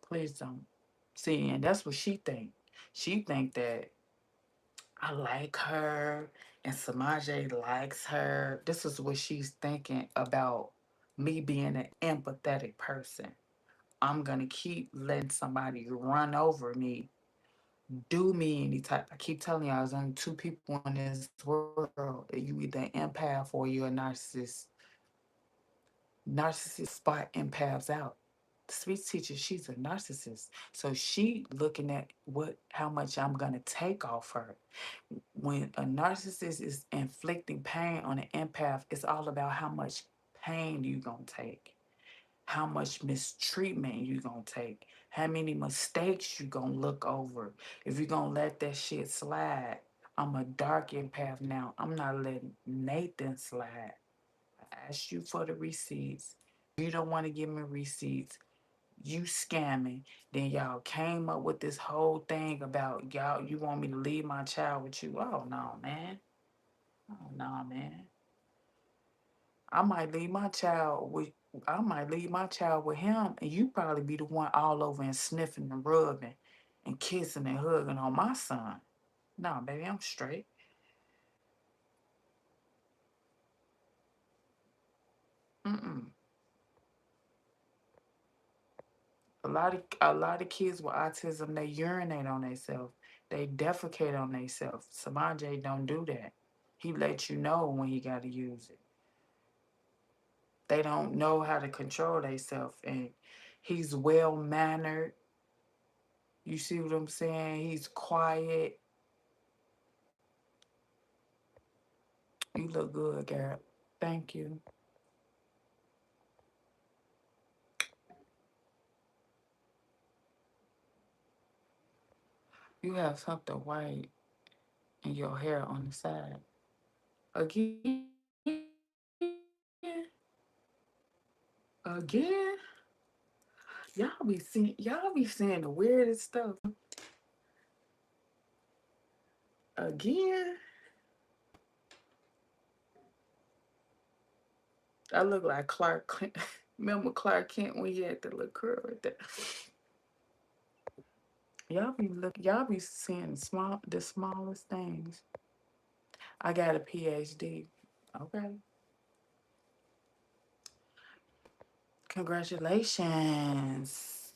Speaker 1: Please don't. See, and that's what she think. She think that I like her and Samaje likes her. This is what she's thinking about me being an empathetic person. I'm gonna keep letting somebody run over me, do me any type. I keep telling you, I was only two people in this world. You either an empath or you're a narcissist. Narcissists spot empaths out. The speech teacher, she's a narcissist. So she looking at how much I'm gonna take off her. When a narcissist is inflicting pain on an empath, it's all about how much pain you gonna take, how much mistreatment you gonna take, how many mistakes you gonna look over. If you gonna let that shit slide, I'm a dark empath now. I'm not letting Nathan slide. I asked you for the receipts. You don't want to give me receipts. You scamming. Then y'all came up with this whole thing about y'all. You want me to leave my child with you? Oh no, man. Oh no, man. I might leave my child with. I might leave my child with him, and you probably be the one all over and sniffing and rubbing, and kissing and hugging on my son. No, baby, I'm straight. Mm-mm. A lot of kids with autism, they urinate on themselves. They defecate on themselves. Samaj don't do that. He lets you know when he got to use it. They don't know how to control themselves, and he's well mannered. You see what I'm saying? He's quiet. You look good, girl. Thank you. You have something white in your hair on the side. Again, again. Y'all be saying the weirdest stuff. Again, I look like Clark Kent. Remember Clark Kent when he had the little curl right there? Y'all be seeing the smallest things. I got a PhD. Okay. Congratulations.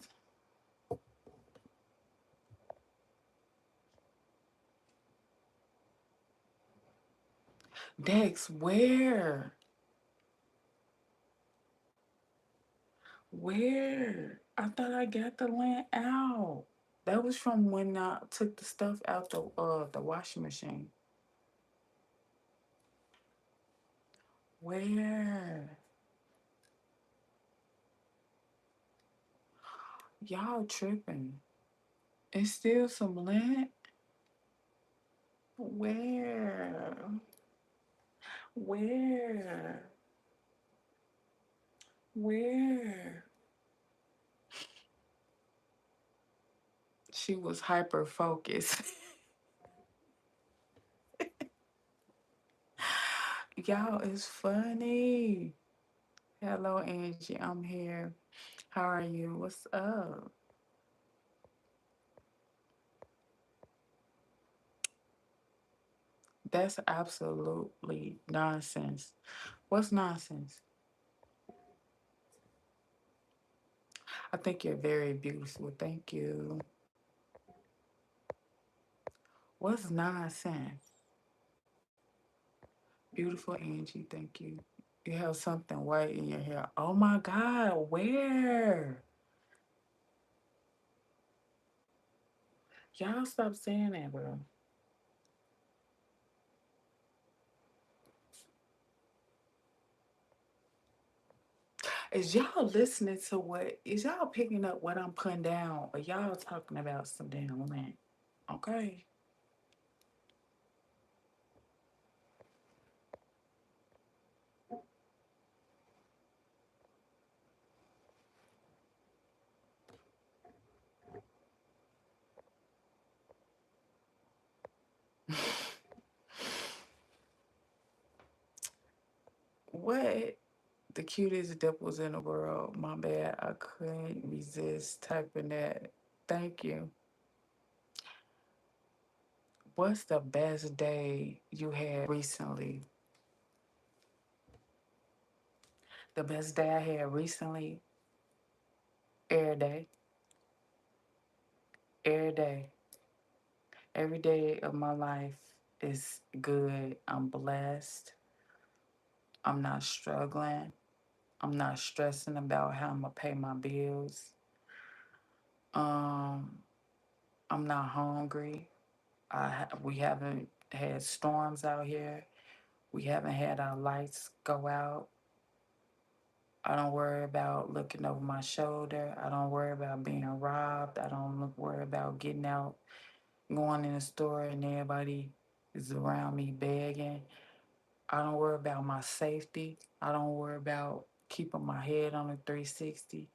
Speaker 1: Dex, where? Where? I thought I got the lint out. That was from when I took the stuff out the washing machine. Where? Y'all tripping. It's still some lint? Where? Where? Where? She was hyper focused. Y'all is funny. Hello, Angie. I'm here. How are you? What's up? That's absolutely nonsense. What's nonsense? I think you're very beautiful. Thank you. What's nonsense? Beautiful Angie. Thank you. You have something white in your hair. Oh my God. Where? Y'all stop saying that, bro. Is y'all listening to what? Is y'all picking up what I'm putting down? Or y'all talking about some damn land? Okay. What? The cutest dimples in the world. My bad. I couldn't resist typing that. Thank you. What's the best day you had recently? The best day I had recently, every day, every day, every day of my life is good. I'm blessed. I'm not struggling. I'm not stressing about how I'm gonna pay my bills. Um, I'm not hungry. We haven't had storms out here. We haven't had our lights go out. I don't worry about looking over my shoulder. I don't worry about being robbed. I don't worry about getting out, going in the store, and everybody is around me begging. I don't worry about my safety. I don't worry about keeping my head on a 360.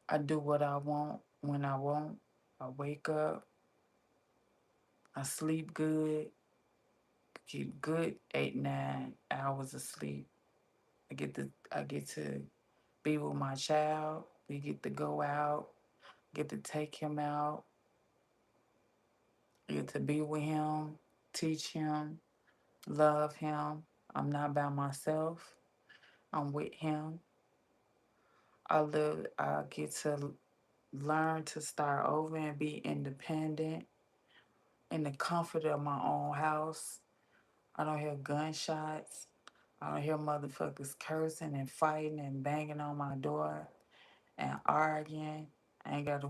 Speaker 1: I do what I want when I want. I wake up, I sleep good, get good 8, 9 hours of sleep. I get to be with my child. We get to go out, get to take him out, get to be with him, teach him, love him. I'm not by myself. I'm with him. I get to learn to start over and be independent in the comfort of my own house. I don't hear gunshots. I don't hear motherfuckers cursing and fighting and banging on my door and arguing. I ain't gotta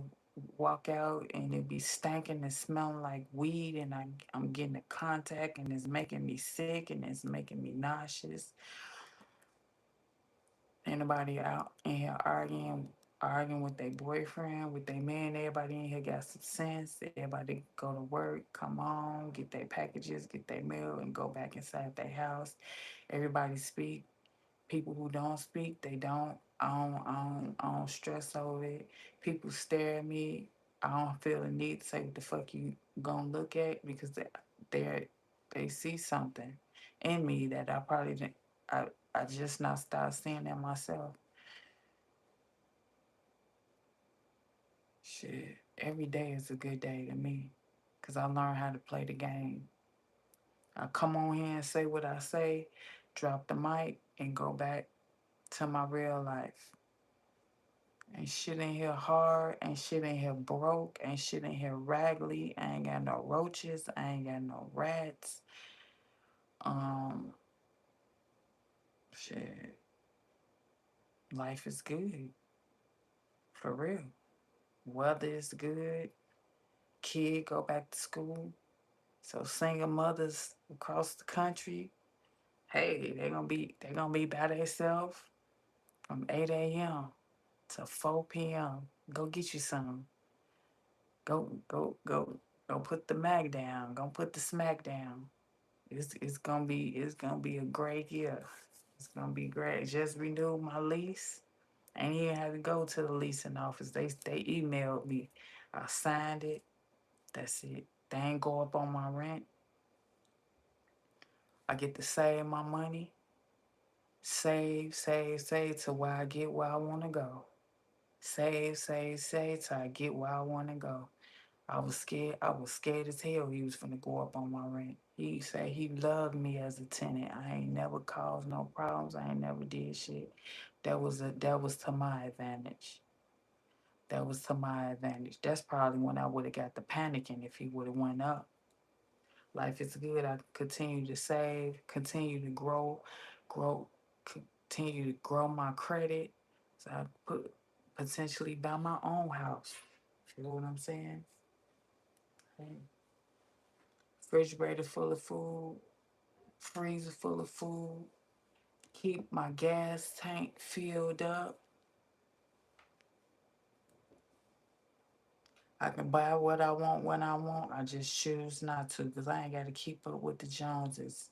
Speaker 1: walk out and it be stinking and smelling like weed and I'm getting a contact and it's making me sick and it's making me nauseous. Anybody out in here arguing with their boyfriend, with their man, everybody in here got some sense. Everybody go to work, come on, get their packages, get their mail, and go back inside their house. Everybody speak. People who don't speak, they don't. I don't stress over it. People stare at me. I don't feel the need to say what the fuck you gonna look at because they they see something in me that I probably didn't. I just not start seeing that myself. Shit. Every day is a good day to me because I learned how to play the game. I come on here and say what I say, drop the mic, and go back to my real life. And shit in here hard, and shit in here broke, and shit in here raggedy. I ain't got no roaches, I ain't got no rats. Um, shit, life is good, for real. Weather is good. Kid go back to school. So single mothers across the country, hey, they gonna be by themselves from 8 a.m. to 4 p.m. Go get you some. Go put the mag down. Go put the smack down. It's gonna be a great year. It's gonna be great. Just renewed my lease. Ain't even had to go to the leasing office. They emailed me. I signed it. That's it. They ain't go up on my rent. I get to save my money. Save to where I get where I wanna go. Save till I get where I wanna go. I was scared. I was scared as hell he was finna go up on my rent. He said he loved me as a tenant. I ain't never caused no problems. I ain't never did shit. That was to my advantage. That was to my advantage. That's probably when I would have got the panicking if he would have went up. Life is good. I continue to save, continue to grow, continue to grow my credit. So I put potentially buy my own house. You know what I'm saying? Refrigerator full of food, freezer full of food, keep my gas tank filled up. I can buy what I want when I want. I just choose not to because I ain't got to keep up with the Joneses.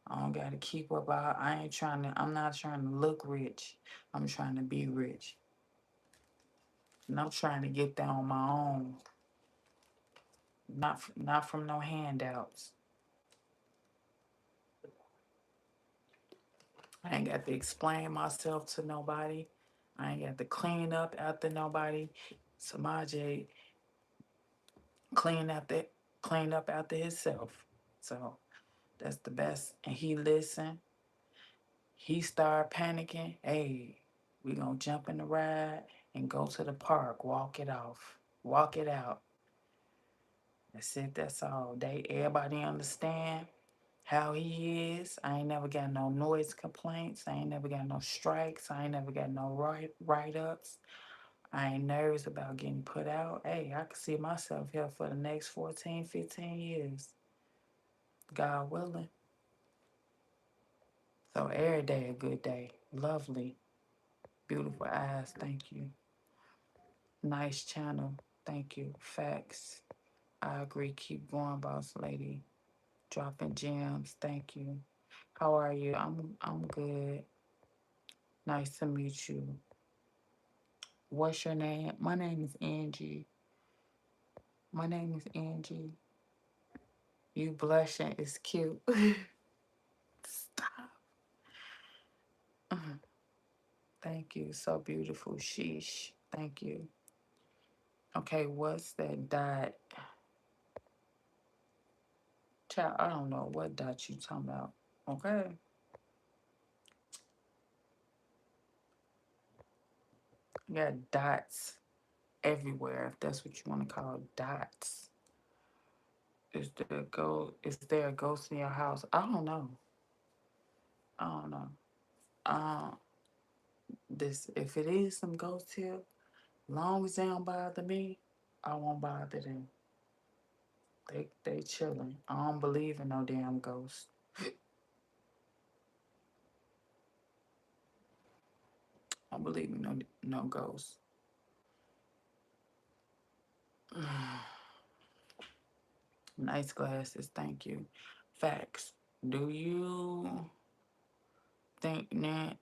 Speaker 1: I don't got to keep up. I'm not trying to look rich. I'm trying to be rich. And I'm trying to get there on my own, not from no handouts. I ain't got to explain myself to nobody. I ain't got to clean up after nobody. Samaje clean after clean up after himself. So that's the best. And he listened. He started panicking. Hey, we gonna jump in the ride and go to the park. Walk it off. Walk it out. That's it. That's all. Everybody understand how he is. I ain't never got no noise complaints. I ain't never got no strikes. I ain't never got no write ups. I ain't nervous about getting put out. Hey, I can see myself here for the next 14, 15 years. God willing. So every day a good day. Lovely. Beautiful eyes. Thank you. Nice channel. Thank you. Facts. I agree. Keep going, boss lady. Dropping gems. Thank you. How are you? I'm good. Nice to meet you. What's your name? My name is Angie. My name is Angie. You blushing is cute. Stop. Thank you. So beautiful. Sheesh. Thank you. Okay, what's that dot? Child, I don't know what dot you talking about. Okay. You got dots everywhere, if that's what you want to call dots. Is there a ghost in your house? I don't know. I don't know. Um, this if it is some ghosts here, long as they don't bother me, I won't bother them. They chilling. I don't believe in no damn ghosts. I don't believe in no ghosts. Nice glasses, thank you. Facts. Do you think that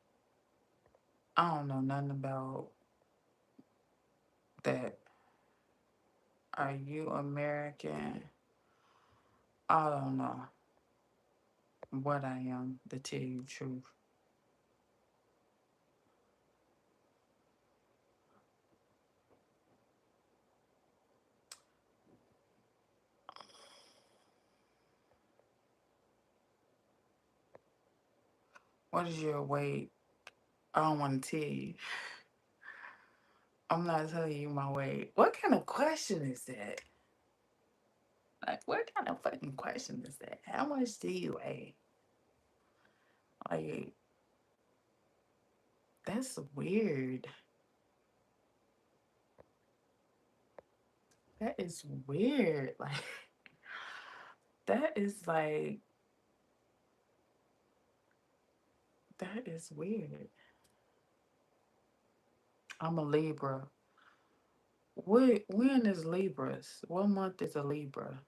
Speaker 1: I don't know nothing about that? Are you American? I don't know what I am, to tell you the truth. What is your weight? I don't want to tell you. I'm not telling you my weight. What kind of question is that? Like, what kind of fucking question is that? How much do you weigh? Like, that's weird. That is weird. Like, that is like, that is weird. I'm a Libra. When is Libras? What month is a Libra?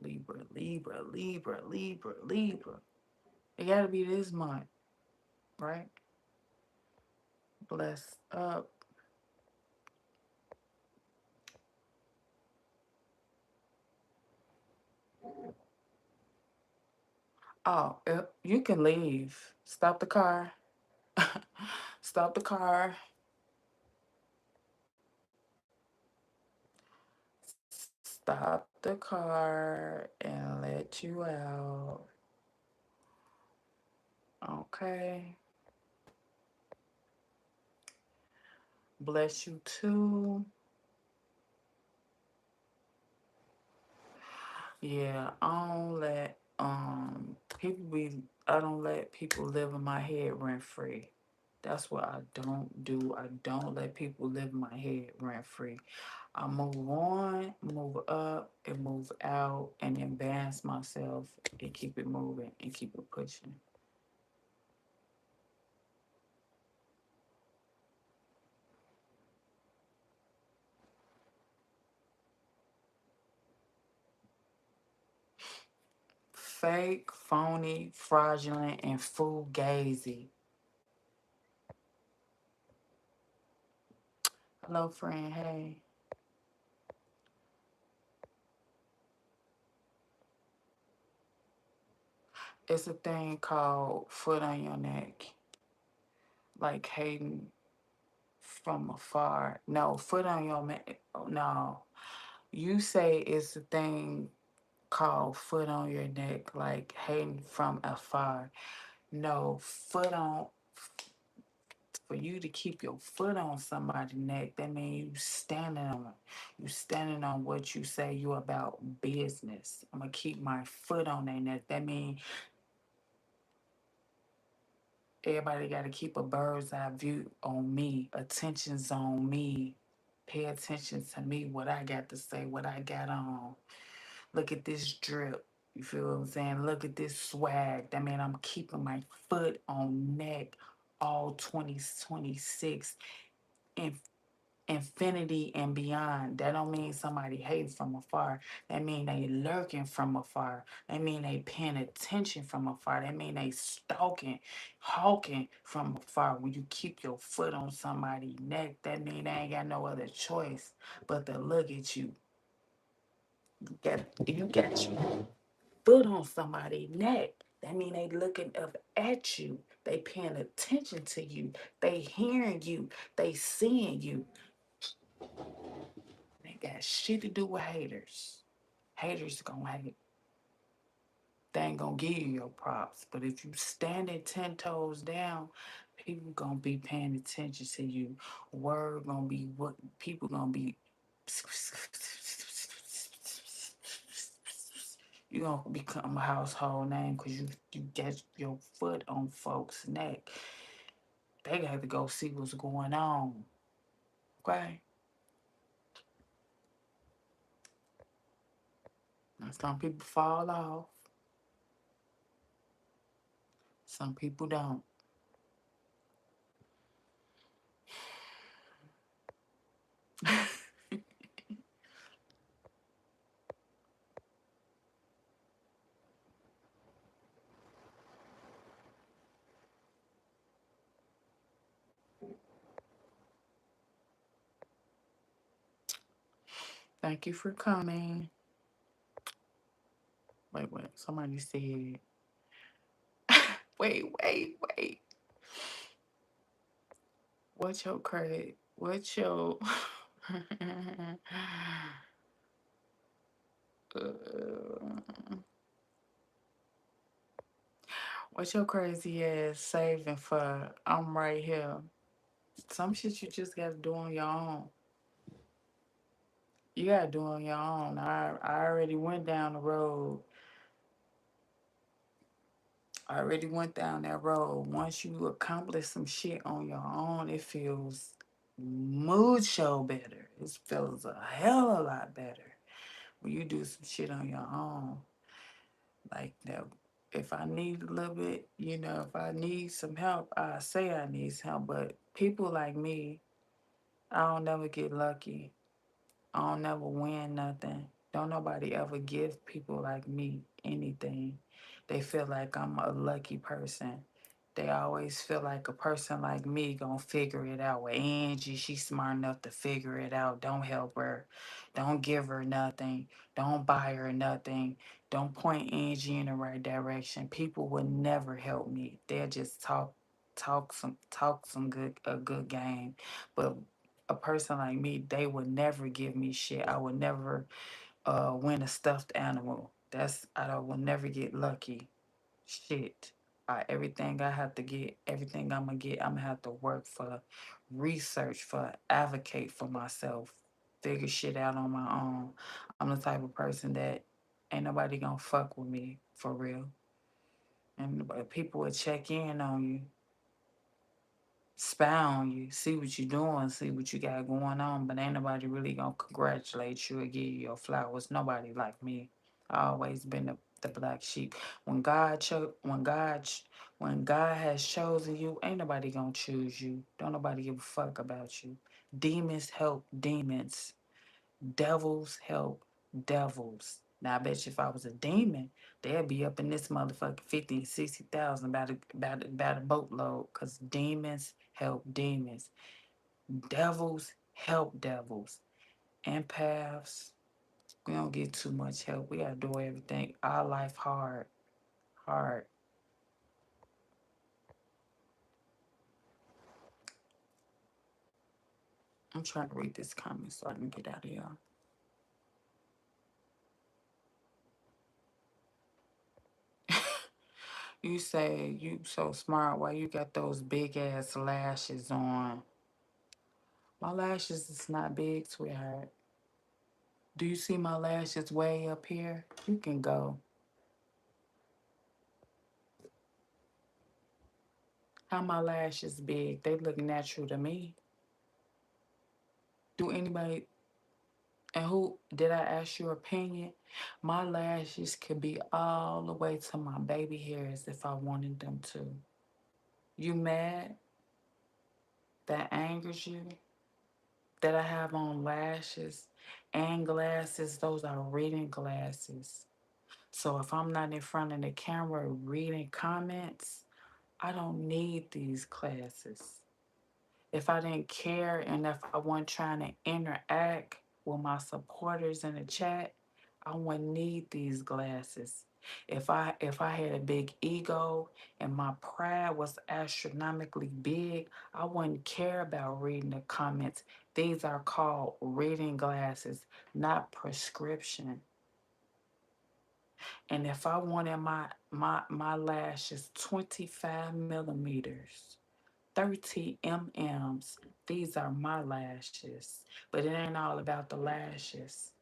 Speaker 1: Libra, Libra, Libra, Libra, Libra. It gotta be this month, right? Bless up. Oh, you can leave. Stop the car. Stop the car. Stop the car and let you out. Okay. Bless you too. Yeah, I don't let people live in my head rent free. That's what I don't do. I don't let people live in my head rent free. I move on, move up, and move out, and advance myself and keep it moving and keep it pushing. Fake, phony, fraudulent, and fugazi. Hello, friend. Hey. It's a thing called foot on your neck, like hating from afar. No, foot on your neck. No, you say it's a thing called foot on your neck, like hating from afar. No, foot on. For you to keep your foot on somebody's neck, that means you standing on what you say you about business. I'm gonna keep my foot on their neck. That means everybody got to keep a bird's eye view on me. Attention's on me. Pay attention to me, what I got to say, what I got on. Look at this drip. You feel what I'm saying? Look at this swag. That mean I'm keeping my foot on neck all 2026 and infinity and beyond. That don't mean somebody hating from afar. That mean they lurking from afar. That mean they paying attention from afar. That mean they stalking, hawking from afar. When you keep your foot on somebody's neck, that mean they ain't got no other choice but to look at you. You got your foot on somebody's neck. That mean they looking up at you. They paying attention to you. They hearing you. They seeing you. They got shit to do with haters. Haters gonna hate. They ain't gonna give you your props. But if you standing 10 toes down, people gonna be paying attention to you. Word gonna be what people gonna be. You gonna become a household name because you get your foot on folks' neck. They got to go see what's going on. Okay. Now some people fall off. Some people don't. Thank you for coming. Wait. Somebody said, wait. What's your credit? What's your. What your crazy ass saving for? I'm right here. Some shit you just gotta do on your own. You gotta do on your own. I already went down the road. I already went down that road. Once you accomplish some shit on your own, it feels mucho better. It feels a hell of a lot better when you do some shit on your own. Like that, if I need a little bit, if I need some help, I say I need some help. But people like me, I don't never get lucky. I don't never win nothing. Don't nobody ever give people like me anything. They feel like I'm a lucky person. They always feel like a person like me gonna figure it out. Well, Angie, she's smart enough to figure it out. Don't help her. Don't give her nothing. Don't buy her nothing. Don't point Angie in the right direction. People will never help me. They'll just talk some good game. But a person like me, they would never give me shit. I would never win a stuffed animal. I will never get lucky. Shit. Everything I have to get, everything I'm gonna get, I'm gonna have to work for, research for, advocate for myself, figure shit out on my own. I'm the type of person that ain't nobody gonna fuck with me for real. And people will check in on you, spy on you, see what you're doing, see what you got going on, but ain't nobody really gonna congratulate you or give you your flowers. Nobody like me. I always been the black sheep. When God has chosen you, ain't nobody gonna choose you. Don't nobody give a fuck about you. Demons help demons. Devils help devils. Now I bet you if I was a demon, they'd be up in this motherfucker 50 and 60,000 by the boatload. Cause demons help demons. Devils help devils. Empaths, we don't get too much help. We gotta do everything. Our life hard. Hard. I'm trying to read this comment so I can get out of here. You say you so smart. Why you got those big ass lashes on? My lashes is not big, sweetheart. Do you see my lashes way up here? You can go. How my lashes big? They look natural to me. Do anybody and who did I ask your opinion? My lashes could be all the way to my baby hairs if I wanted them to. You mad? That angers you? That I have on lashes and glasses? Those are reading glasses. So if I'm not in front of the camera reading comments, I don't need these classes. If I didn't care and if I wasn't trying to interact with my supporters in the chat, I wouldn't need these glasses. If I had a big ego and my pride was astronomically big, I wouldn't care about reading the comments. These are called reading glasses, not prescription. And if I wanted my lashes 25 millimeters, 30 mm's. These are my lashes. But it ain't all about the lashes.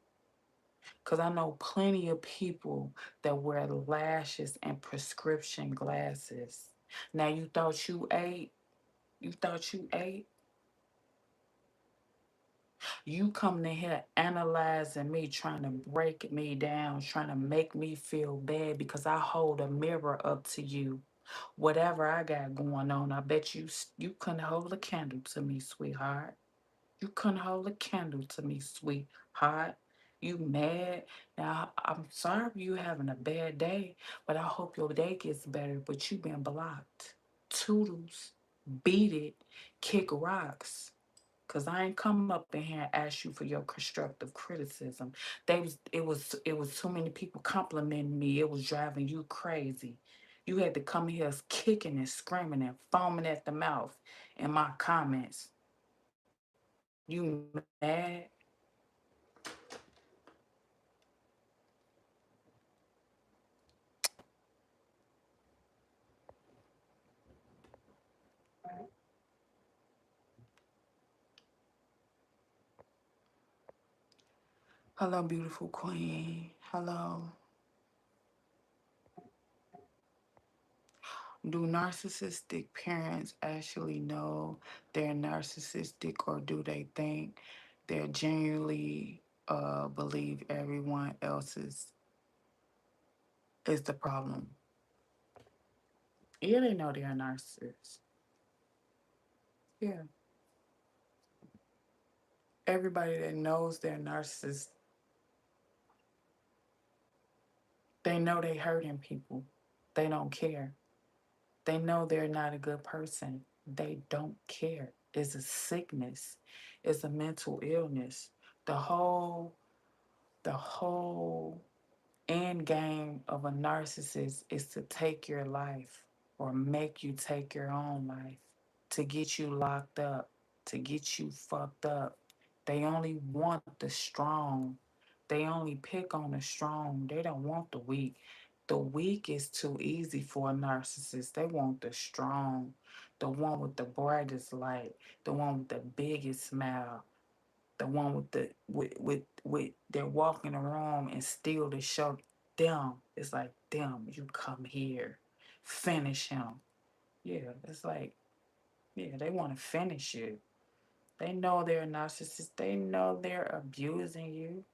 Speaker 1: Because I know plenty of people that wear lashes and prescription glasses. Now, you thought you ate? You thought you ate? You coming in here analyzing me, trying to break me down, trying to make me feel bad because I hold a mirror up to you. Whatever I got going on, I bet you couldn't hold a candle to me, sweetheart. You couldn't hold a candle to me, sweetheart. You mad? Now, I'm sorry you having a bad day, but I hope your day gets better, but you been blocked. Toodles, beat it, kick rocks. Cause I ain't come up in here and ask you for your constructive criticism. It was too many people complimenting me. It was driving you crazy. You had to come here kicking and screaming and foaming at the mouth in my comments. You mad? Hello, beautiful queen. Hello. Do narcissistic parents actually know they're narcissistic, or do they think they're genuinely believe everyone else's is the problem? Yeah, they know they're a narcissist. Yeah. Everybody that knows they're narcissist, they know they hurting people. They don't care. They know they're not a good person. They don't care. It's a sickness. It's a mental illness. The whole the whole end game of a narcissist is to take your life or make you take your own life, to get you locked up, to get you fucked up. They only want the strong. They only pick on the strong. They don't want the weak. The weak is too easy for a narcissist. They want the strong, the one with the brightest light, the one with the biggest smile, the one with the with they're walking around and still to show them. It's like, them, you come here, finish him. Yeah, it's like, yeah, they want to finish you. They know they're narcissists. They know they're abusing you.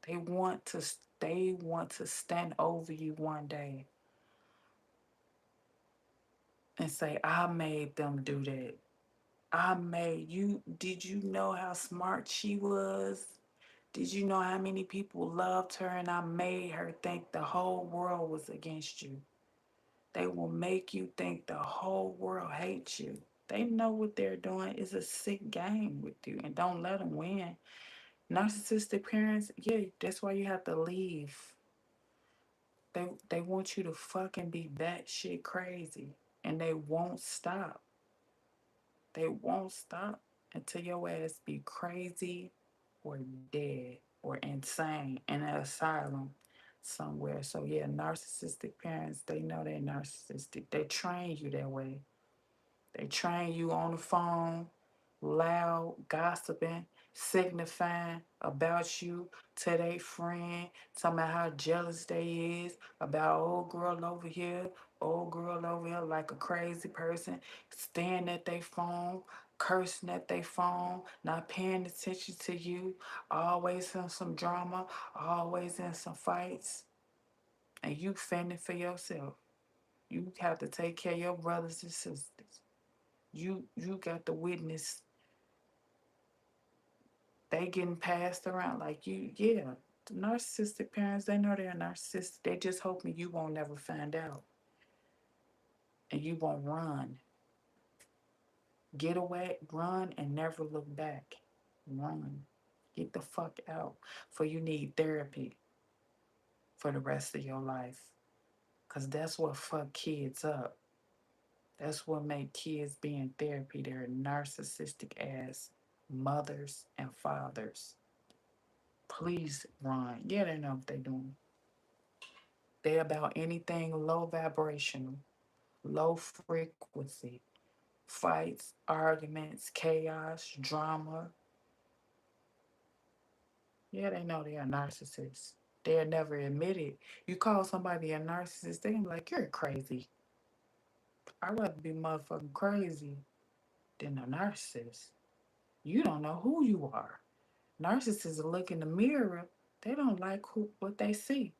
Speaker 1: They want to stand over you one day and say, I made them do that. I made you. Did you know how smart she was? Did you know how many people loved her and I made her think the whole world was against you? They will make you think the whole world hates you. They know what they're doing is a sick game with you, and don't let them win. Narcissistic parents, yeah, that's why you have to leave. They want you to fucking be batshit crazy, and they won't stop. They won't stop until your ass be crazy or dead or insane in an asylum somewhere. So yeah, narcissistic parents, they know they're narcissistic. They train you that way. They train you on the phone, loud, gossiping, signifying about you to their friend, talking about how jealous they is about old girl over here like a crazy person, staring at their phone, cursing at their phone, not paying attention to you, always in some drama, always in some fights, and you fending for yourself. You have to take care of your brothers and sisters. You got to witness they getting passed around like you. Yeah, the narcissistic parents, they know they're narcissistic. They just hoping you won't never find out and you won't run. Get away, run, and never look back. Run. Get the fuck out. For you need therapy for the rest of your life. Cause that's what fuck kids up. That's what make kids be in therapy. They're narcissistic ass mothers and fathers. Please run. Yeah, they know what they're doing. They about anything low vibrational, low frequency, fights, arguments, chaos, drama. Yeah, they know they're a narcissist. They'll never admit it. You call somebody a narcissist, they can be like, you're crazy. I'd rather be motherfucking crazy than a narcissist. You don't know who you are. Narcissists look in the mirror, they don't like what they see.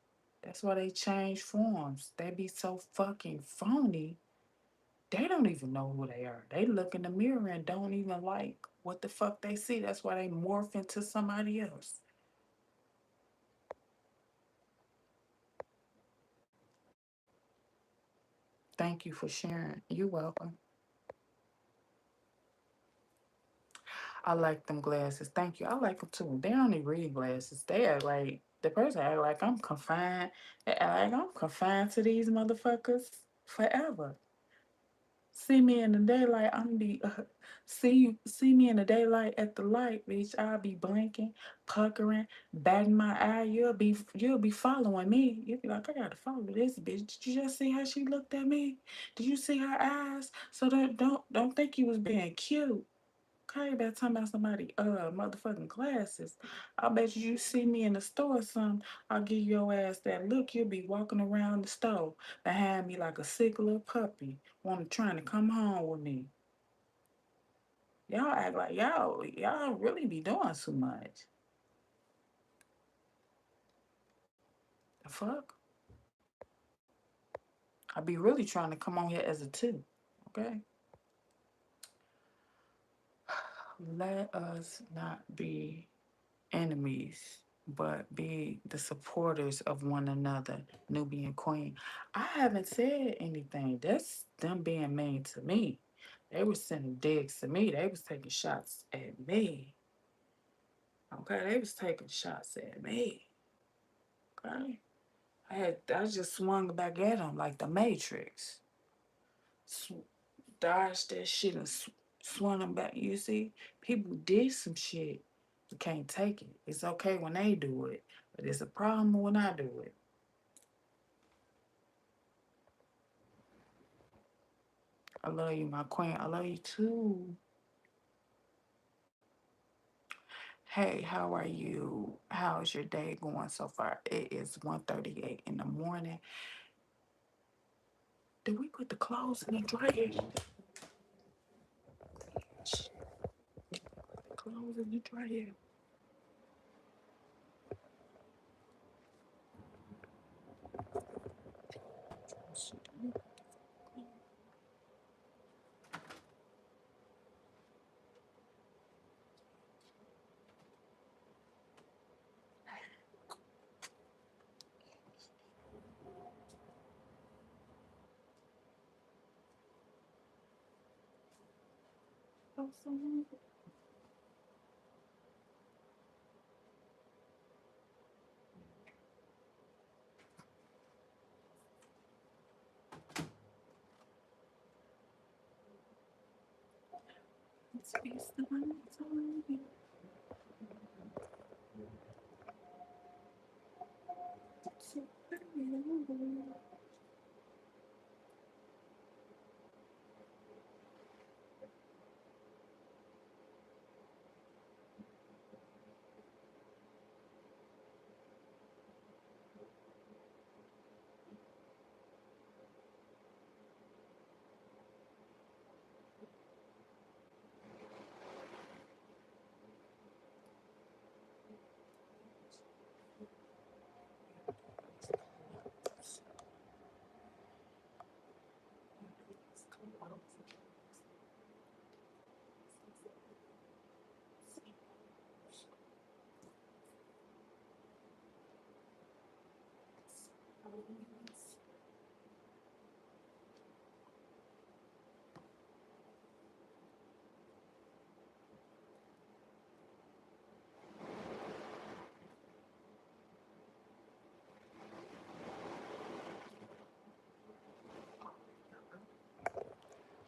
Speaker 1: That's why they change forms. They be so fucking phony. They don't even know who they are. They look in the mirror and don't even like what the fuck they see. That's why they morph into somebody else. Thank you for sharing. You're welcome. I like them glasses. Thank you. I like them too. They only read glasses. They act like the person act like I'm confined. They act like I'm confined to these motherfuckers forever. See me in the daylight, I'm be see me in the daylight at the light, bitch. I'll be blinking, puckering, batting my eye. You'll be following me. You'll be like, I gotta follow this bitch. Did you just see how she looked at me? Did you see her eyes? So don't think you was being cute. Okay, by talking about somebody motherfucking glasses. I bet you see me in the store or something, I'll give your ass that look, you'll be walking around the store behind me like a sick little puppy, trying to come home with me. Y'all act like y'all really be doing too much. The fuck? I be really trying to come on here as a two. Okay? Let us not be enemies, but be the supporters of one another, Nubian Queen. I haven't said anything. That's them being mean to me. They were sending digs to me. They was taking shots at me. Okay, they was taking shots at me. Okay, I just swung back at them like the Matrix. Dodged that shit and swung them back. You see, people did some shit. You can't take it. It's okay when they do it, but it's a problem when I do it. I love you, my queen. I love you too. Hey, how are you? How's your day going so far? It is 1:38 in the morning. Did we put the clothes in the dryer? The clothes in the dryer. It's the one that's on me. So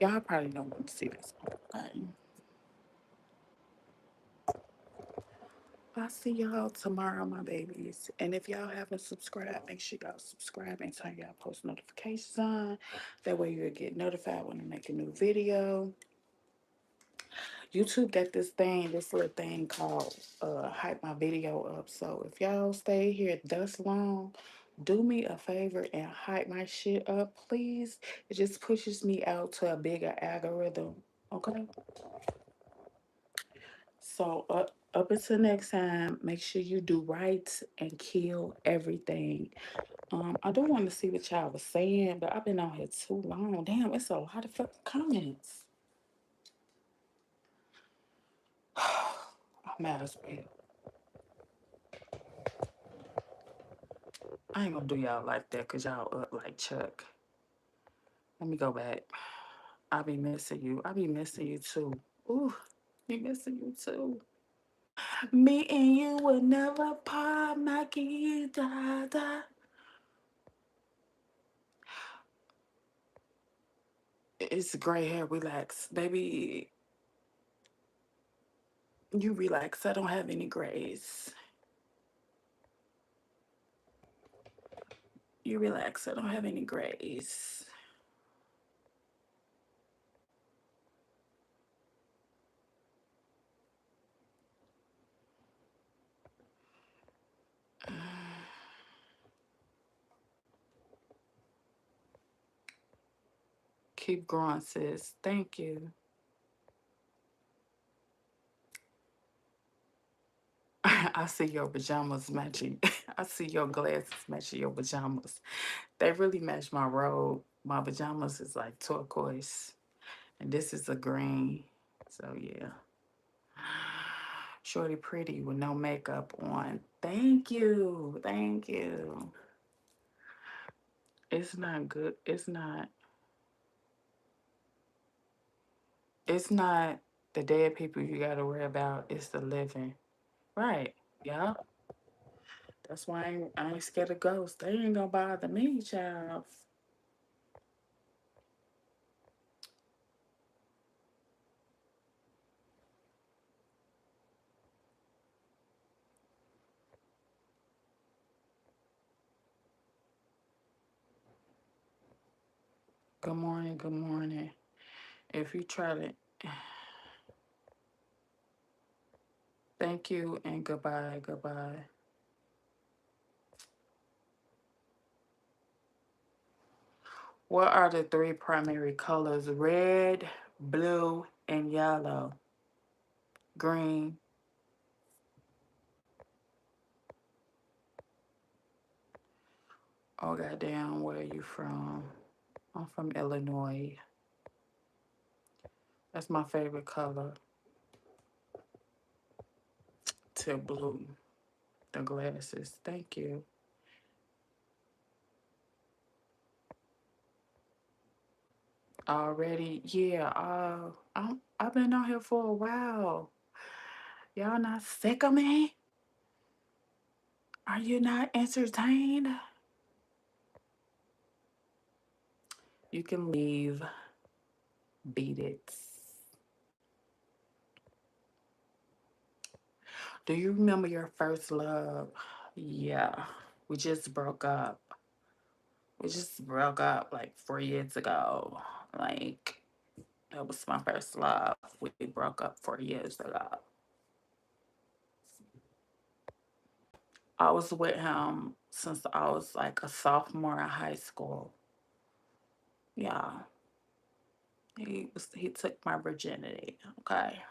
Speaker 1: y'all probably don't want to see this. Okay. I'll see y'all tomorrow, my babies. And if y'all haven't subscribed, make sure y'all subscribe and turn y'all post notifications on. That way you'll get notified when I make a new video. YouTube got this little thing called hype my video up. So if y'all stay here thus long, do me a favor and hype my shit up, please. It just pushes me out to a bigger algorithm. Okay. So up until next time, make sure you do right and kill everything. I do want to see what y'all was saying, but I've been on here too long. Damn, it's a lot of fucking comments. I'm mad as well. I ain't gonna do y'all like that because y'all up like Chuck. Let me go back. I be missing you. I be missing you too. Ooh, be missing you too. Me and you will never part, Nike, da da. It's gray hair, relax. Baby, you relax. I don't have any grays. You relax. I don't have any grays. Keep growing, sis. Thank you. I see your pajamas matching. I see your glasses matching your pajamas. They really match my robe. My pajamas is like turquoise, and this is a green. So yeah, shorty pretty with no makeup on. Thank you, thank you. It's not good. It's not. It's not the dead people you gotta worry about. It's the living. Right. Yeah. That's why I ain't scared of ghosts. They ain't gonna bother me, child. Good morning. Good morning. If you try to, thank you and goodbye. Goodbye. What are the three primary colors? Red, blue, and yellow. Green. Oh, goddamn, where are you from? I'm from Illinois. That's my favorite color. To blue. The glasses. Thank you. Already, yeah. I've been out here for a while. Y'all not sick of me? Are you not entertained? You can leave. Beat it. Do you remember your first love? Yeah. We just broke up. We just broke up like 4 years ago. Like, that was my first love. We broke up 4 years ago. I was with him since I was like a sophomore in high school. Yeah. He took my virginity. Okay.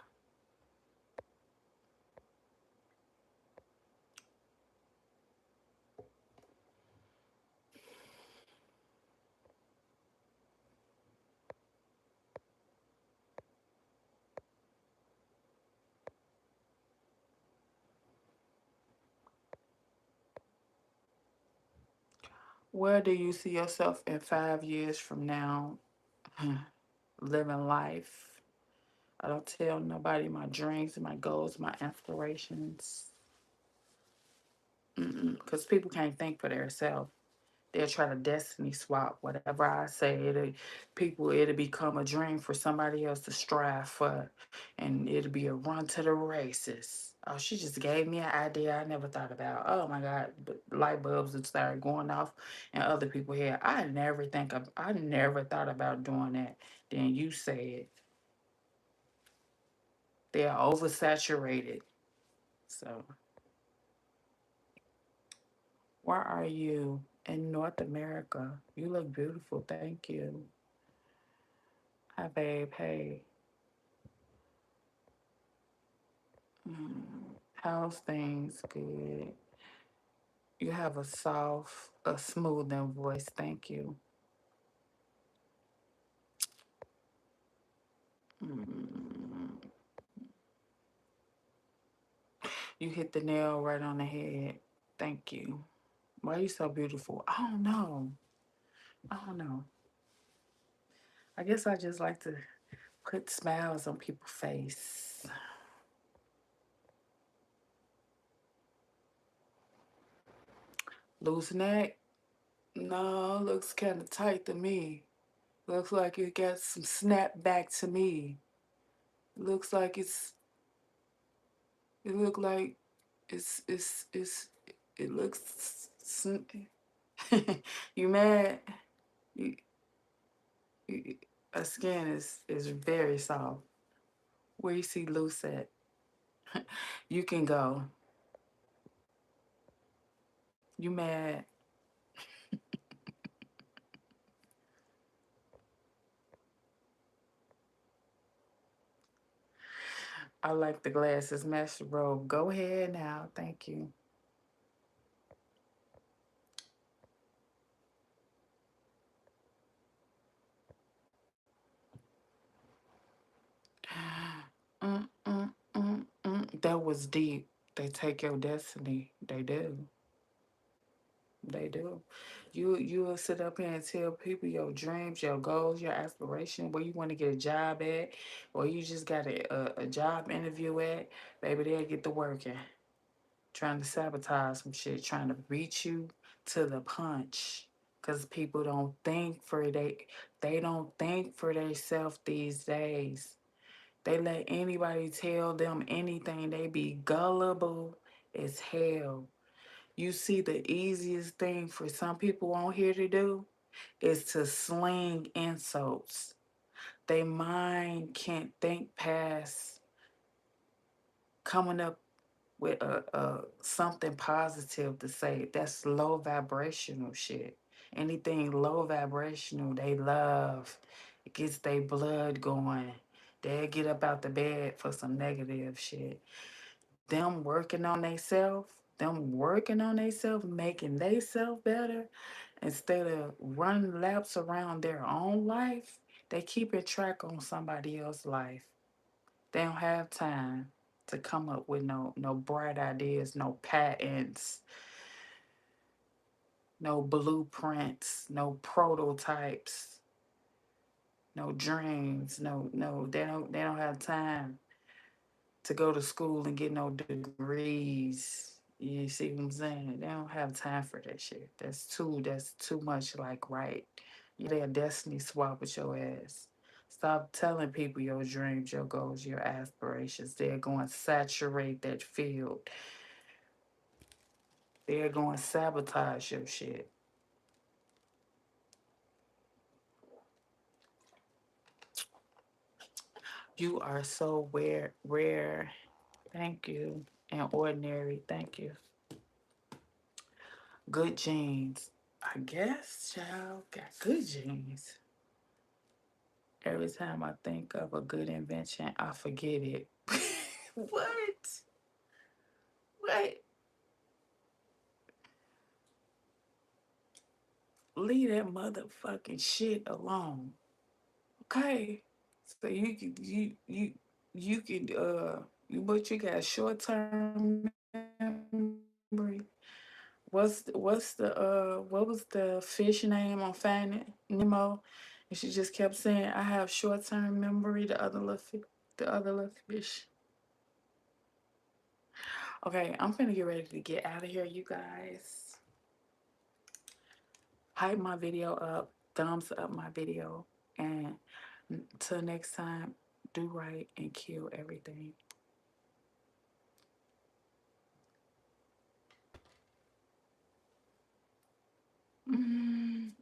Speaker 1: Where do you see yourself in 5 years from now? Living life. I don't tell nobody my dreams, my goals, my aspirations. Because people can't think for themselves. They'll try to destiny swap whatever I say. It'll become a dream for somebody else to strive for, and it'll be a run to the races. Oh, she just gave me an idea I never thought about. Oh my God, light bulbs would start going off in other people's head. I never thought about doing that. Then you said they're oversaturated. So, where are you? In North America. You look beautiful. Thank you. Hi, babe. Hey. How's things? Good. You have a smoothing voice. Thank you. Mm, you hit the nail right on the head. Thank you. Why are you so beautiful? I don't know. I don't know. I guess I just like to put smiles on people's face. Loose neck? No, looks kind of tight to me. Looks like it got some snap back to me. Looks like it look like it's it looks you mad? You, you, Her skin is very soft. Where you see loose at? You can go. You mad? I like the glasses match the robe. Go ahead now. Thank you. That was deep. They take your destiny. They do. They do. You will sit up here and tell people your dreams, your goals, your aspiration, where you want to get a job at, or you just got a job interview at. Baby, they'll get to working, trying to sabotage some shit, trying to beat you to the punch. Cause people don't think for they don't think for themselves these days. They let anybody tell them anything. They be gullible as hell. You see, the easiest thing for some people on here to do is to sling insults. They mind can't think past coming up with a something positive to say. That's low vibrational shit. Anything low vibrational, they love. It gets their blood going. They'll get up out the bed for some negative shit. Them working on themselves, making themselves better, instead of running laps around their own life, they keep a track on somebody else's life. They don't have time to come up with no bright ideas, no patents, no blueprints, no prototypes, no dreams, they don't have time to go to school and get no degrees. You see what I'm saying? They don't have time for that shit. That's too much like right. You their destiny swap with your ass. Stop telling people your dreams, your goals, your aspirations. They're going to saturate that field. They're going to sabotage your shit. You are so rare. Thank you. And ordinary. Thank you. Good genes. I guess, child, got good genes. Every time I think of a good invention, I forget it. What? What? Leave that motherfucking shit alone. Okay? So you can but you got short term memory. What was the fish name on Finding Nemo? And she just kept saying, "I have short term memory." The other little fish. Okay, I'm finna get ready to get out of here, you guys. Hype my video up, thumbs up my video, and until next time, do right and kill everything. Mm.